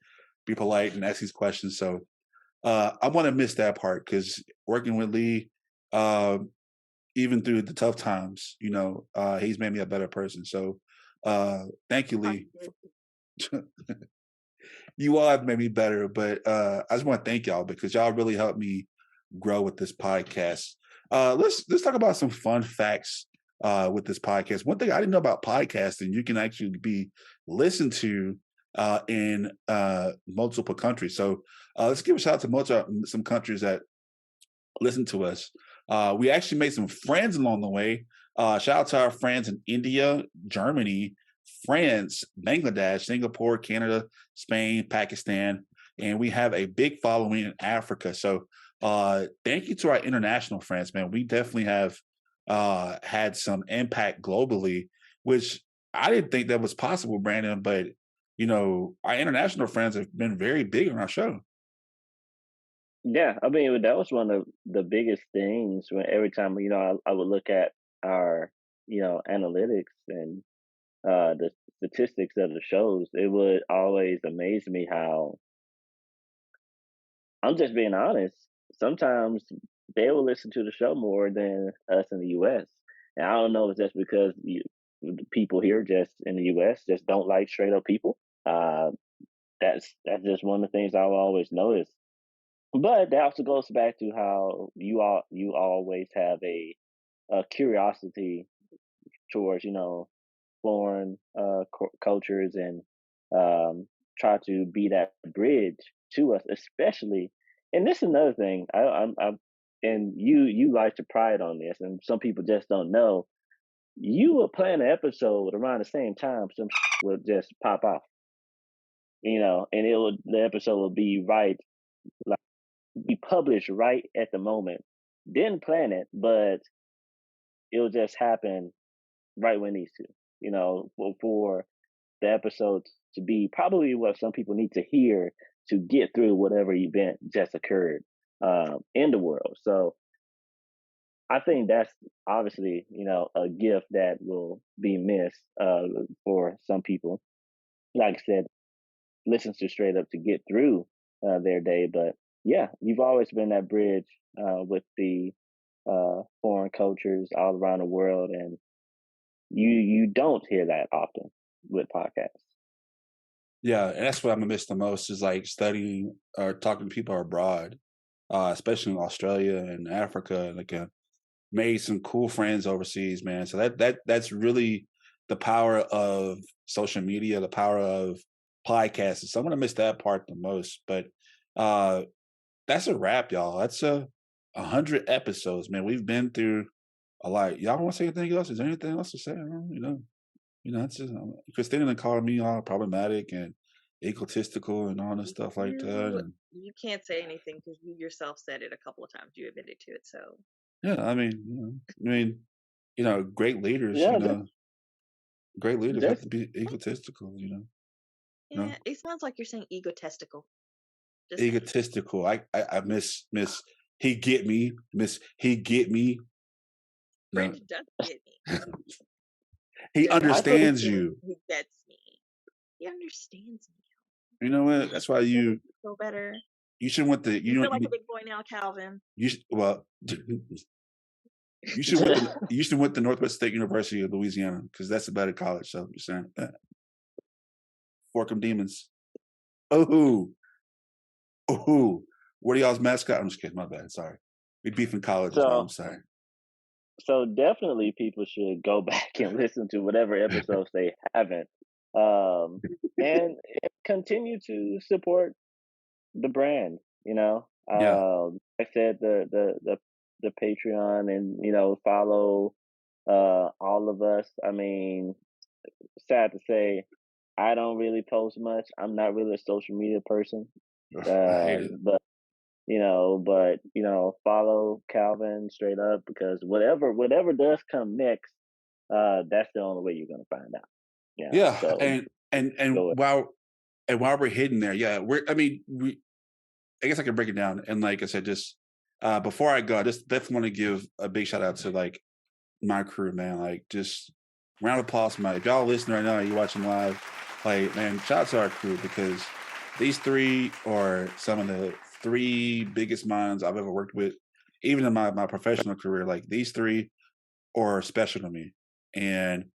be polite and ask these questions. So I want to miss that part, because working with Lee, even through the tough times, he's made me a better person. So thank you, Lee. You all have made me better, but I just want to thank y'all, because y'all really helped me grow with this podcast. Let's talk about some fun facts with this podcast. One thing I didn't know about podcasting, you can actually be listened to in multiple countries. So let's give a shout out to some countries that listen to us. We actually made some friends along the way. Shout out to our friends in India, Germany, France, Bangladesh, Singapore, Canada, Spain, Pakistan, and we have a big following in Africa. So thank you to our international friends, man. We definitely have had some impact globally, which I didn't think that was possible, Brandon, but our international friends have been very big on our show. Yeah, I mean, that was one of the biggest things when every time, I would look at our, analytics and the statistics of the shows, it would always amaze me how, I'm just being honest, sometimes they will listen to the show more than us in the U.S. And I don't know if that's because the people here just in the U.S. just don't like straight up people. That's just one of the things I've always noticed. But that also goes back to how you always have a curiosity towards foreign cultures and try to be that bridge to us, especially. And this is another thing. I'm and you like to pride on this, and some people just don't know. You will plan an episode around the same time some will just pop off, and the episode will be right, like be published right at the moment. Didn't plan it, but it'll just happen right when it needs to, for the episode to be probably what some people need to hear to get through whatever event just occurred in the world. So I think that's obviously, a gift that will be missed for some people. Like I said, listens to Str8Up to get through their day. But yeah, you've always been that bridge with the foreign cultures all around the world, and you don't hear that often with podcasts. Yeah, and that's what I'm gonna miss the most is like studying or talking to people abroad, especially in Australia and Africa. Like, made some cool friends overseas, man. So that's really the power of social media, the power of podcasts. So I'm gonna miss that part the most. But that's a wrap, y'all. That's 100 episodes, man. We've been through a lot. Y'all want to say anything else? Is there anything else to say? It's just Christina called me all problematic and egotistical and all this stuff like that. And, you can't say anything because you yourself said it a couple of times. You admitted to it, so. Yeah, great leaders. Great leaders have to be egotistical. Yeah, it sounds like you're saying egotistical. Egotistical. I miss he get me. Miss he get me. Brandon does get me. He understands you. He gets me. He understands me. You know what? That's why you feel better. You should want the. You feel like a big boy now, Calvin. You should went to Northwest State University of Louisiana because that's a better college. So I'm just saying that. Fork 'em demons. Oh, what are y'all's mascot? I'm just kidding. My bad. Sorry. We beef in college. I'm sorry. So definitely people should go back and listen to whatever episodes they haven't, and continue to support the brand. I said the Patreon and follow all of us. I mean, sad to say, I don't really post much. I'm not really a social media person, but follow Calvin Str8Up because whatever does come next, that's the only way you're gonna find out. Yeah, so, and while we're hitting there, I guess I can break it down. And like I said, just before I go, I just definitely want to give a big shout out to like my crew, man. Like just round of applause, man. If y'all listening right now, you're watching live, like man, shout out to our crew because these three are some of the three biggest minds I've ever worked with, even in my professional career. Like these three are special to me. And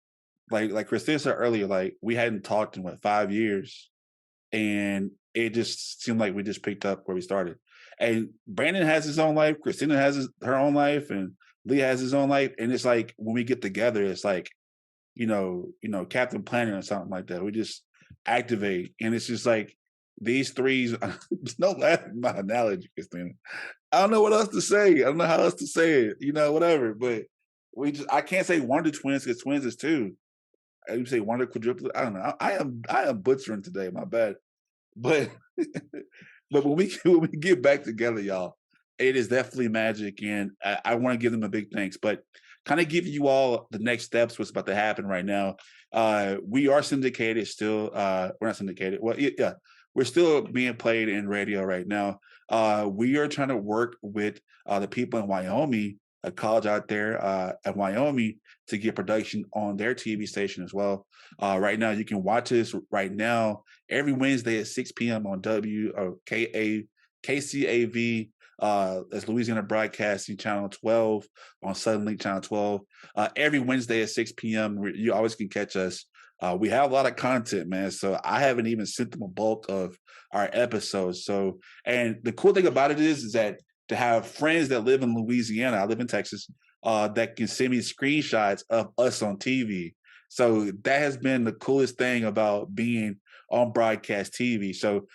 like Christina said earlier, like we hadn't talked in 5 years, and it just seemed like we just picked up where we started. And Brandon has his own life, Christina has her own life, and Lee has his own life. And it's like when we get together, it's like, Captain Planet or something like that. We just activate, and it's just like these threes. There's no laughing at my analogy, Christina. I don't know what else to say. I don't know how else to say it. Whatever. But I can't say Wonder Twins because twins is two. I would say Wonder Quadruplets. I don't know. I am butchering today. My bad. But when we get back together, y'all, it is definitely magic, and I want to give them a big thanks. But kind of give you all the next steps, what's about to happen right now. We are syndicated still. We're not syndicated. Well, yeah, we're still being played in radio right now. We are trying to work with the people in Wyoming, a college out there at Wyoming, to get production on their TV station as well. Right now, you can watch us right now every Wednesday at 6 p.m. on KCAV. That's Louisiana Broadcasting Channel 12 on Southern Link Channel 12. Every Wednesday at 6 p.m. You always can catch us We have a lot of content, man. So I haven't even sent them a bulk of our episodes. So, and the cool thing about it is that to have friends that live in Louisiana, I live in Texas, that can send me screenshots of us on TV. So that has been the coolest thing about being on broadcast TV. So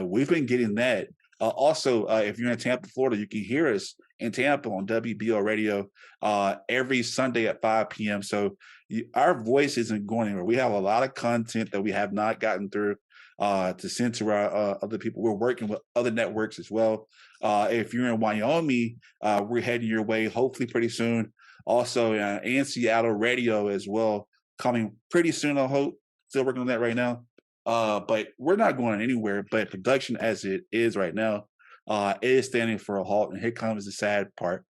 we've been getting that. Also, if you're in Tampa, Florida, you can hear us in Tampa on WBO Radio every Sunday at 5 p.m. So our voice isn't going anywhere. We have a lot of content that we have not gotten through to send to our other people. We're working with other networks as well. If you're in Wyoming, we're heading your way hopefully pretty soon. Also, in Seattle Radio as well, coming pretty soon, I hope. Still working on that right now. But we're not going anywhere. But production as it is right now is standing for a halt. And here comes the sad part.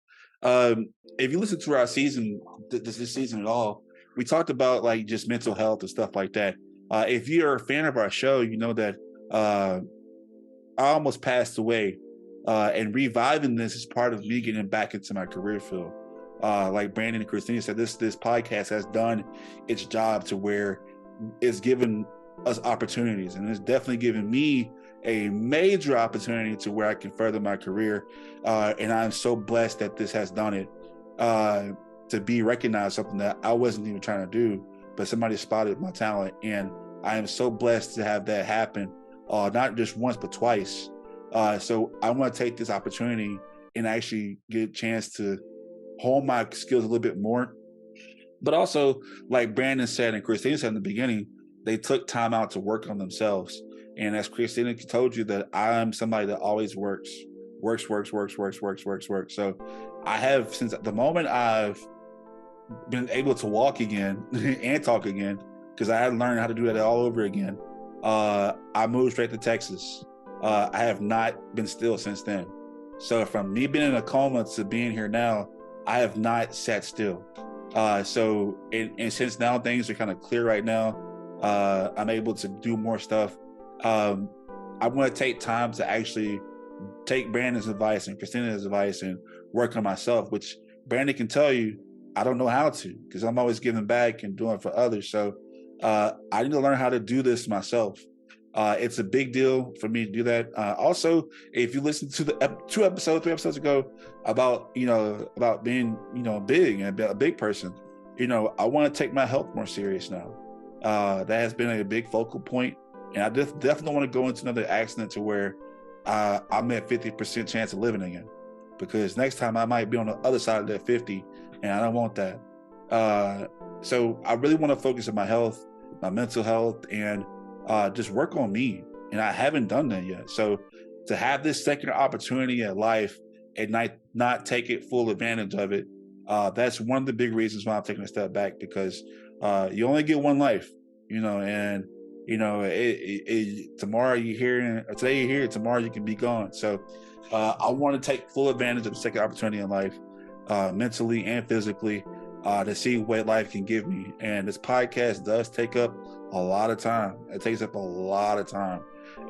If you listen to our season, this season at all, we talked about like just mental health and stuff like that. If you're a fan of our show, you know that I almost passed away. And reviving this is part of me getting back into my career field. Like Brandon and Christina said, this podcast has done its job to where it's given us opportunities, and it's definitely given me a major opportunity to where I can further my career. And I'm so blessed that this has done it, to be recognized, something that I wasn't even trying to do, but somebody spotted my talent. And I am so blessed to have that happen, not just once, but twice. So I want to take this opportunity and actually get a chance to hone my skills a little bit more. But also, like Brandon said and Christina said in the beginning, they took time out to work on themselves. And as Christina told you, that I'm somebody that always works. So I have, since the moment I've been able to walk again and talk again, because I had to learn how to do that all over again, I moved straight to Texas. I have not been still since then. So from me being in a coma to being here now, I have not sat still. So since now things are kind of clear right now, I'm able to do more stuff. I'm going to take time to actually take Brandon's advice and Christina's advice and work on myself, which Brandon can tell you I don't know how to, because I'm always giving back and doing for others. So I need to learn how to do this myself. It's a big deal for me to do that. Also, if you listen to the 3 episodes ago about being, big and a big person, I want to take my health more serious now. That has been a big focal point. And I definitely don't want to go into another accident to where I'm at 50% chance of living again, because next time I might be on the other side of that 50, and I don't want that. So I really want to focus on my health, my mental health, and just work on me. And I haven't done that yet. So to have this second opportunity at life and not take it full advantage of it, that's one of the big reasons why I'm taking a step back, because you only get one life, and tomorrow you're here, or today you're here, tomorrow you can be gone. So I want to take full advantage of the second opportunity in life, mentally and physically, to see what life can give me. And this podcast does take up a lot of time. It takes up a lot of time.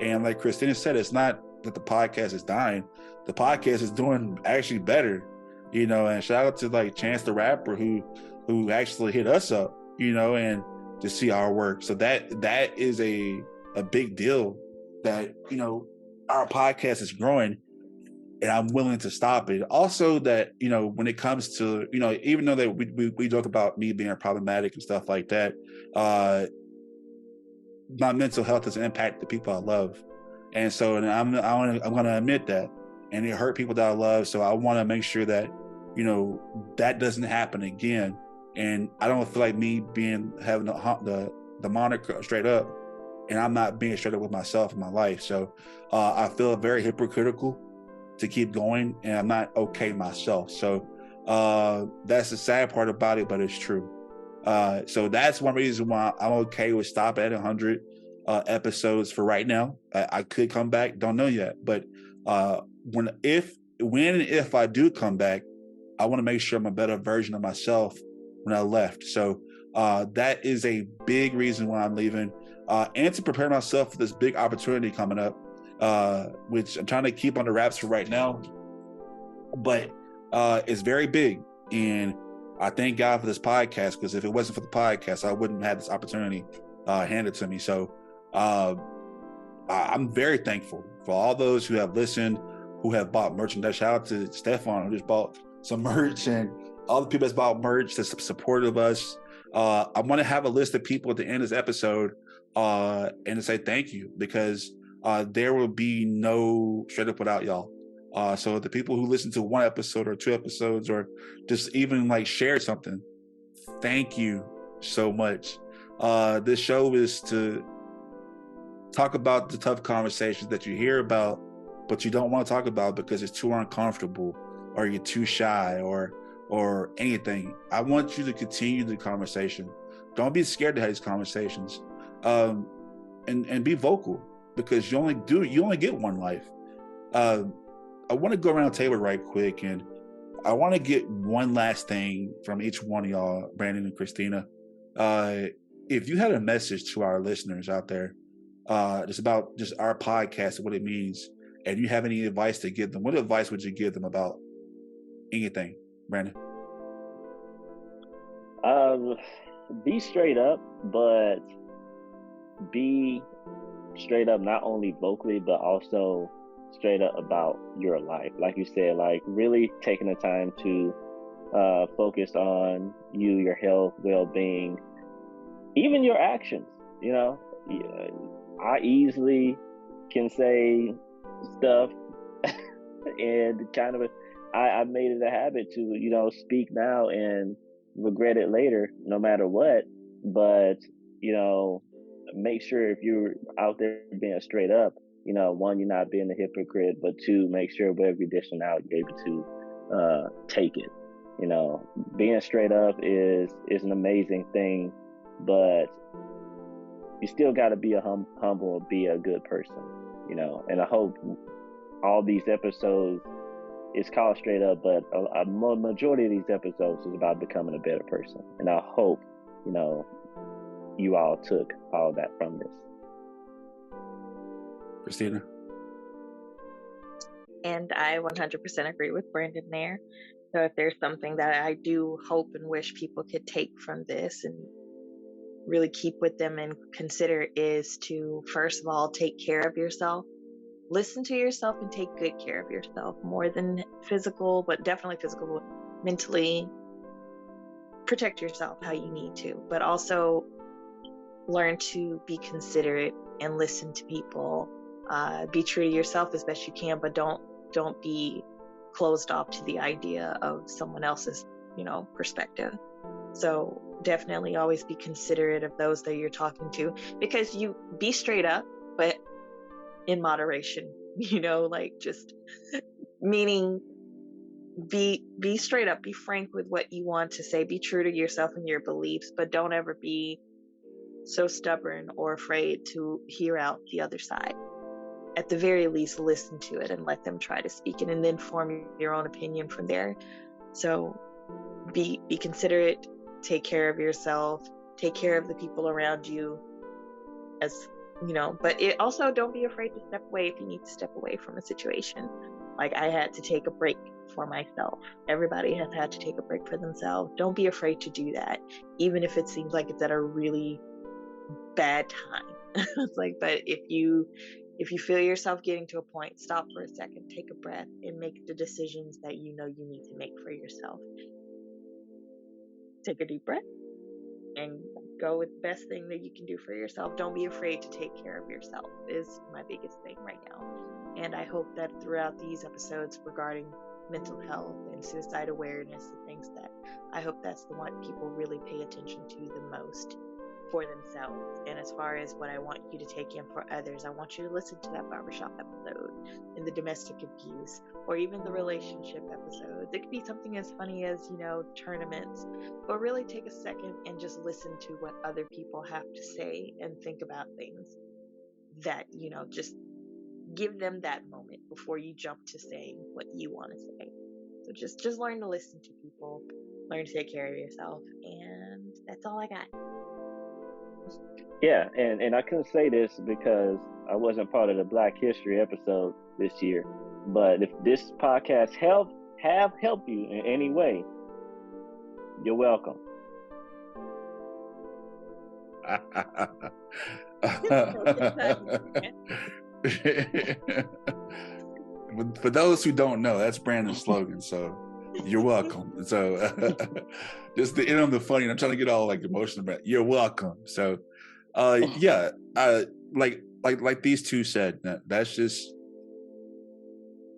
And like Christina said, it's not that the podcast is dying. The podcast is doing actually better, and shout out to like Chance the Rapper who actually hit us up, and to see our work. So that is a big deal, that, our podcast is growing and I'm willing to stop it. Also that, when it comes to, even though that we joke about me being problematic and stuff like that, my mental health has impacted the people I love. And so I'm going to admit that, and it hurt people that I love. So I want to make sure that, that doesn't happen again. And I don't feel like me having the moniker Straight Up, and I'm not being straight up with myself in my life. So I feel very hypocritical to keep going, and I'm not okay myself. So that's the sad part about it, but it's true. So that's one reason why I'm okay with stopping at 100 episodes for right now. I could come back, don't know yet. But when and if I do come back, I want to make sure I'm a better version of myself when I left. So that is a big reason why I'm leaving, and to prepare myself for this big opportunity coming up, which I'm trying to keep on the wraps for right now. But it's very big, and I thank God for this podcast, because if it wasn't for the podcast, I wouldn't have this opportunity handed to me. So I'm very thankful for all those who have listened, who have bought merchandise. Shout out to Stefan, who just bought some merch, and all the people that's bought merch, that's supportive of us. I want to have a list of people at the end of this episode and to say thank you, because there will be no Straight Up without y'all. So the people who listen to one episode or 2 episodes, or just even like share something, thank you so much. This show is to talk about the tough conversations that you hear about, but you don't want to talk about because it's too uncomfortable, or you're too shy, or anything. I want you to continue the conversation. Don't be scared to have these conversations, and be vocal, because you only get one life. I want to go around the table right quick, and I want to get one last thing from each one of y'all, Brandon and Christina. If you had a message to our listeners out there, just about just our podcast and what it means, and you have any advice to give them, what advice would you give them about anything, Brandon? Be straight up, but be straight up not only vocally, but also straight up about your life. Like you said, like really taking the time to focus on you, your health, well-being, even your actions. You know, I easily can say stuff and kind of I made it a habit to, you know, speak now and regret it later, no matter what. But, you know, make sure if you're out there being straight up, you know, 1, you're not being a hypocrite, but 2, make sure whatever you're dishing out, you're able to take it. You know, being straight up is an amazing thing, but you still got to be humble and be a good person, you know. And I hope all these episodes, it's called Straight Up, but a majority of these episodes is about becoming a better person. And I hope, you know, you all took all of that from this. Christina? And I 100% agree with Brandon there. So if there's something that I do hope and wish people could take from this and really keep with them and consider, is to, first of all, take care of yourself. Listen to yourself and take good care of yourself, more than physical, but definitely physical, mentally. Protect yourself how you need to, but also learn to be considerate and listen to people. Be true to yourself as best you can, but don't be closed off to the idea of someone else's, you know, perspective. So definitely always be considerate of those that you're talking to, because you be straight up, but in moderation, you know, like just meaning be straight up, be frank with what you want to say, be true to yourself and your beliefs, but don't ever be so stubborn or afraid to hear out the other side. At the very least, listen to it and let them try to speak it, and then form your own opinion from there. So be considerate, take care of yourself, take care of the people around you, as you know, but it also, don't be afraid to step away if you need to step away from a situation. Like I had to take a break for myself. Everybody has had to take a break for themselves. Don't be afraid to do that, even if it seems like it's at a really bad time. It's like, but if you feel yourself getting to a point, stop for a second, take a breath, and make the decisions that you know you need to make for yourself. Take a deep breath and go with the best thing that you can do for yourself. Don't be afraid to take care of yourself is my biggest thing right now. And I hope that throughout these episodes regarding mental health and suicide awareness and things, that I hope that's the one people really pay attention to the most for themselves. And as far as what I want you to take in for others, I want you to listen to that barbershop episode and the domestic abuse, or even the relationship episode. It could be something as funny as, you know, tournaments, but really take a second and just listen to what other people have to say and think about things that, you know, just give them that moment before you jump to saying what you want to say. So just learn to listen to people, learn to take care of yourself, and that's all I got. Yeah, and I couldn't say this because I wasn't part of the Black History episode this year, but if this podcast have helped you in any way, You're welcome. For those who don't know, that's Brandon's slogan. So you're welcome. So just to end on the funny, I'm trying to get all like emotional about it. You're welcome. So yeah, like these two said, that's just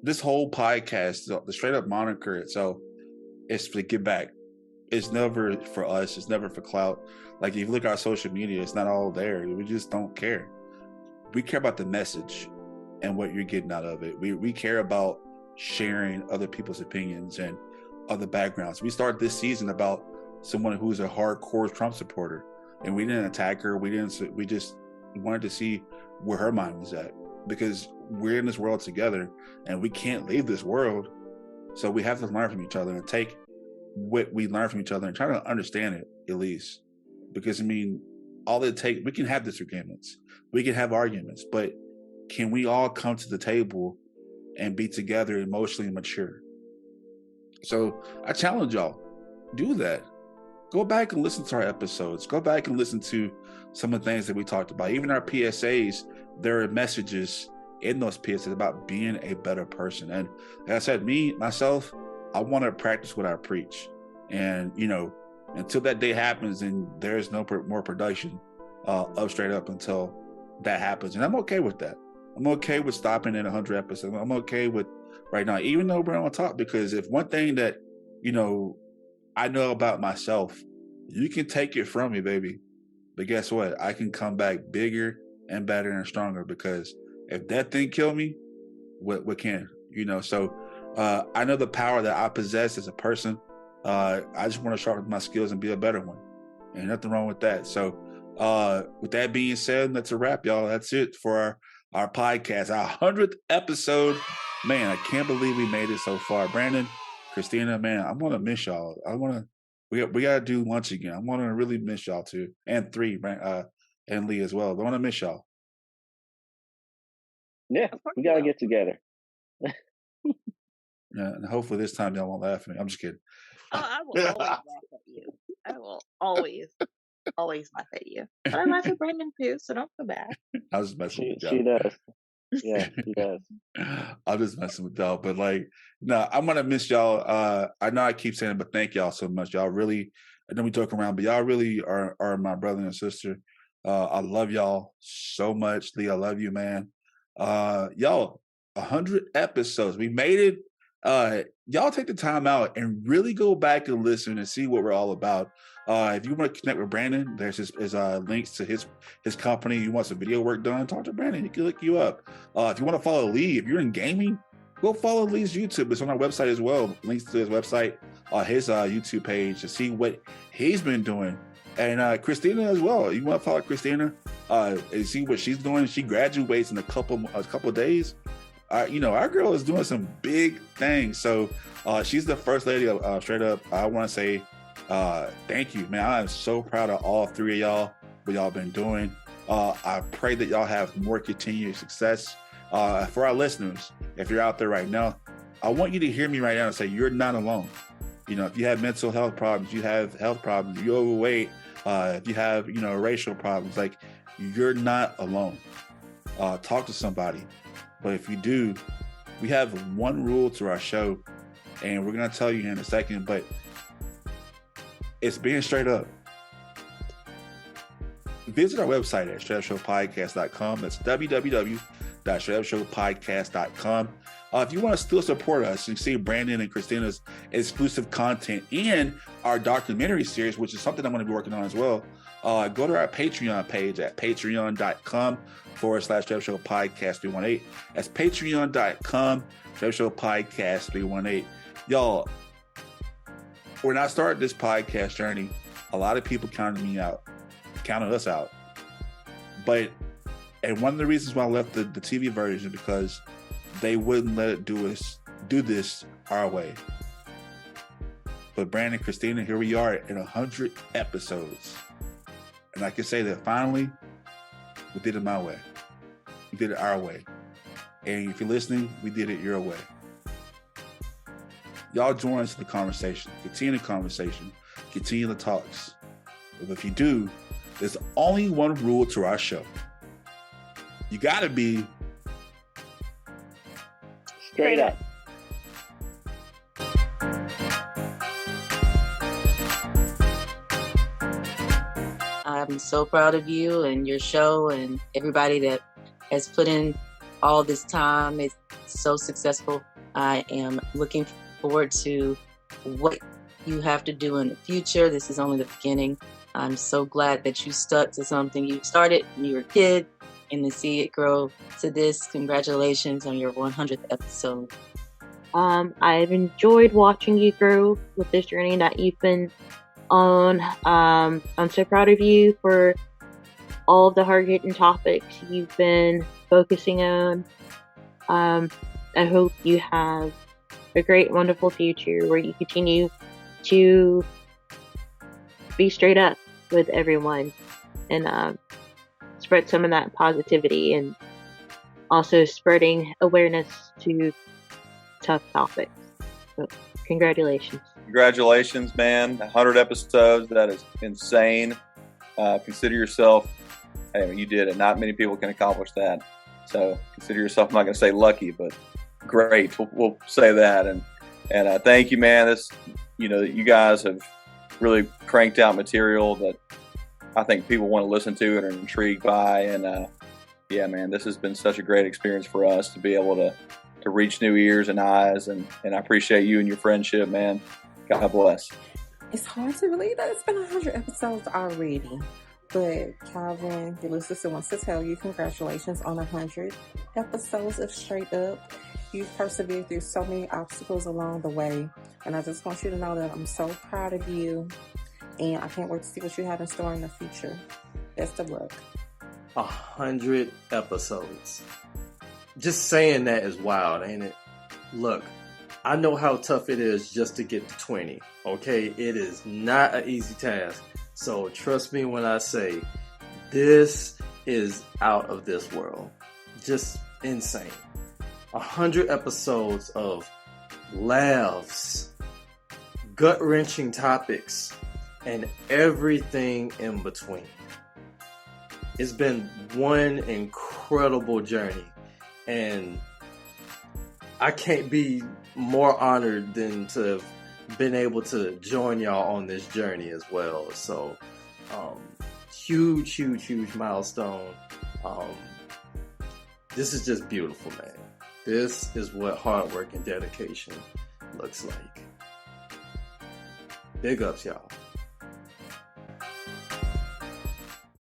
this whole podcast, the Straight Up moniker itself is to give back. It's never for us. It's never for clout. Like if you look at our social media, it's not all there. We just don't care. We care about the message and what you're getting out of it. We care about sharing other people's opinions and other backgrounds. We started this season about someone who's a hardcore Trump supporter, and we didn't attack her. We just wanted to see where her mind was at, because we're in this world together and we can't leave this world. So we have to learn from each other and take what we learn from each other and try to understand it at least. Because I mean, all it takes, we can have disagreements, we can have arguments, but can we all come to the table and be together emotionally mature? So I challenge y'all, do that. Go back and listen to our episodes. Go back and listen to some of the things that we talked about. Even our PSAs, there are messages in those PSAs about being a better person. And like I said, myself, I want to practice what I preach. And, you know, until that day happens and there's no more production of Straight Up until that happens. And I'm okay with that. I'm okay with stopping at 100 episodes. I'm okay with right now, even though we're on top, because if one thing that, you know, I know about myself, you can take it from me, baby. But guess what? I can come back bigger and better and stronger, because if that thing killed me, what can? You know, so I know the power that I possess as a person. I just want to sharpen my skills and be a better one. And nothing wrong with that. So with that being said, that's a wrap, y'all. That's it for our podcast, our 100th episode. Man, I can't believe we made it so far. Brandon, Christina, man, I'm gonna miss y'all. We gotta do lunch again. I'm gonna really miss y'all too, and and Lee as well. I want to miss y'all. Yeah, we gotta get together. Yeah, and hopefully this time y'all won't laugh at me. I'm just kidding. Oh, I will always laugh at you. I will always laugh at you. But I laugh at Brandon too, so don't feel bad. I was just messing with y'all. She does. Yeah, she does. I'm just messing with y'all, but like, no, I'm gonna miss y'all. I know I keep saying it, but thank y'all so much. Y'all really, I know we joke around, but y'all really are my brother and sister. I love y'all so much. Lee, I love you, man. Y'all, 100 episodes. We made it. Y'all take the time out and really go back and listen and see what we're all about. If you want to connect with Brandon, there's his links to his company. You want some video work done, talk to Brandon. He can look you up. If you want to follow Lee, if you're in gaming, go follow Lee's YouTube. It's on our website as well. Links to his website, his YouTube page to see what he's been doing. And Christina as well. You want to follow Christina and see what she's doing? She graduates in a couple days. You know, our girl is doing some big things. So she's the first lady of Straight Up. I want to say thank you, man. I am so proud of all three of y'all, what y'all been doing. I pray that y'all have more continued success. For our listeners, if you're out there right now, I want you to hear me right now and say you're not alone. You know, if you have mental health problems, you have health problems, you're overweight, if you have, you know, racial problems, like, you're not alone. Talk to somebody. But if you do, we have one rule to our show, and we're going to tell you in a second, but it's being straight up. Visit our website at Str8UpShowPodcast.com. That's www.Str8UpShowPodcast.com. If you want to still support us and see Brandon and Christina's exclusive content and our documentary series, which is something I'm going to be working on as well, go to our Patreon page at patreon.com/Str8UpShowPodcast318. That's patreon.com/Str8UpShowPodcast318. Y'all, when I started this podcast journey, a lot of people counted us out. And one of the reasons why I left the TV version, because they wouldn't let it do this our way. But Brandon, Christina, here we are in 100 episodes. And I can say that finally, we did it my way. We did it our way. And if you're listening, we did it your way. Y'all join us in the conversation. Continue the conversation. continue the talks. But if you do, there's only one rule to our show. You gotta be straight up. I'm so proud of you and your show and everybody that has put in all this time. It's so successful. I am looking forward to what you have to do in the future. This is only the beginning. I'm so glad that you stuck to something you started when you were a kid, and to see it grow to this. Congratulations on your 100th episode. I've enjoyed watching you grow with this journey that you've been on. I'm so proud of you for all of the hard-hitting topics you've been focusing on. I hope you have a great, wonderful future where you continue to be straight up with everyone and spread some of that positivity, and also spreading awareness to tough topics. So, congratulations. Congratulations, man. 100 episodes. That is insane. Consider yourself, hey, you did it. Not many people can accomplish that. So consider yourself, I'm not going to say lucky, but great. We'll say that. And thank you, man. You guys have really cranked out material that I think people want to listen to and are intrigued by. And yeah, man, this has been such a great experience for us to be able to reach new ears and eyes. And I appreciate you and your friendship, man. God bless. It's hard to believe that it's been 100 episodes already. But Calvin, your little sister wants to tell you congratulations on 100 episodes of Straight Up. You've persevered through so many obstacles along the way. And I just want you to know that I'm so proud of you. And I can't wait to see what you have in store in the future. Best of luck. 100 episodes. Just saying that is wild, ain't it? Look, I know how tough it is just to get to 20. Okay? It is not an easy task. So trust me when I say this is out of this world. Just insane. 100 episodes of laughs, gut-wrenching topics, and everything in between. It's been one incredible journey, and I can't be more honored than to have been able to join y'all on this journey as well. So huge milestone. This is just beautiful, man. This is what hard work and dedication looks like. Big ups, y'all.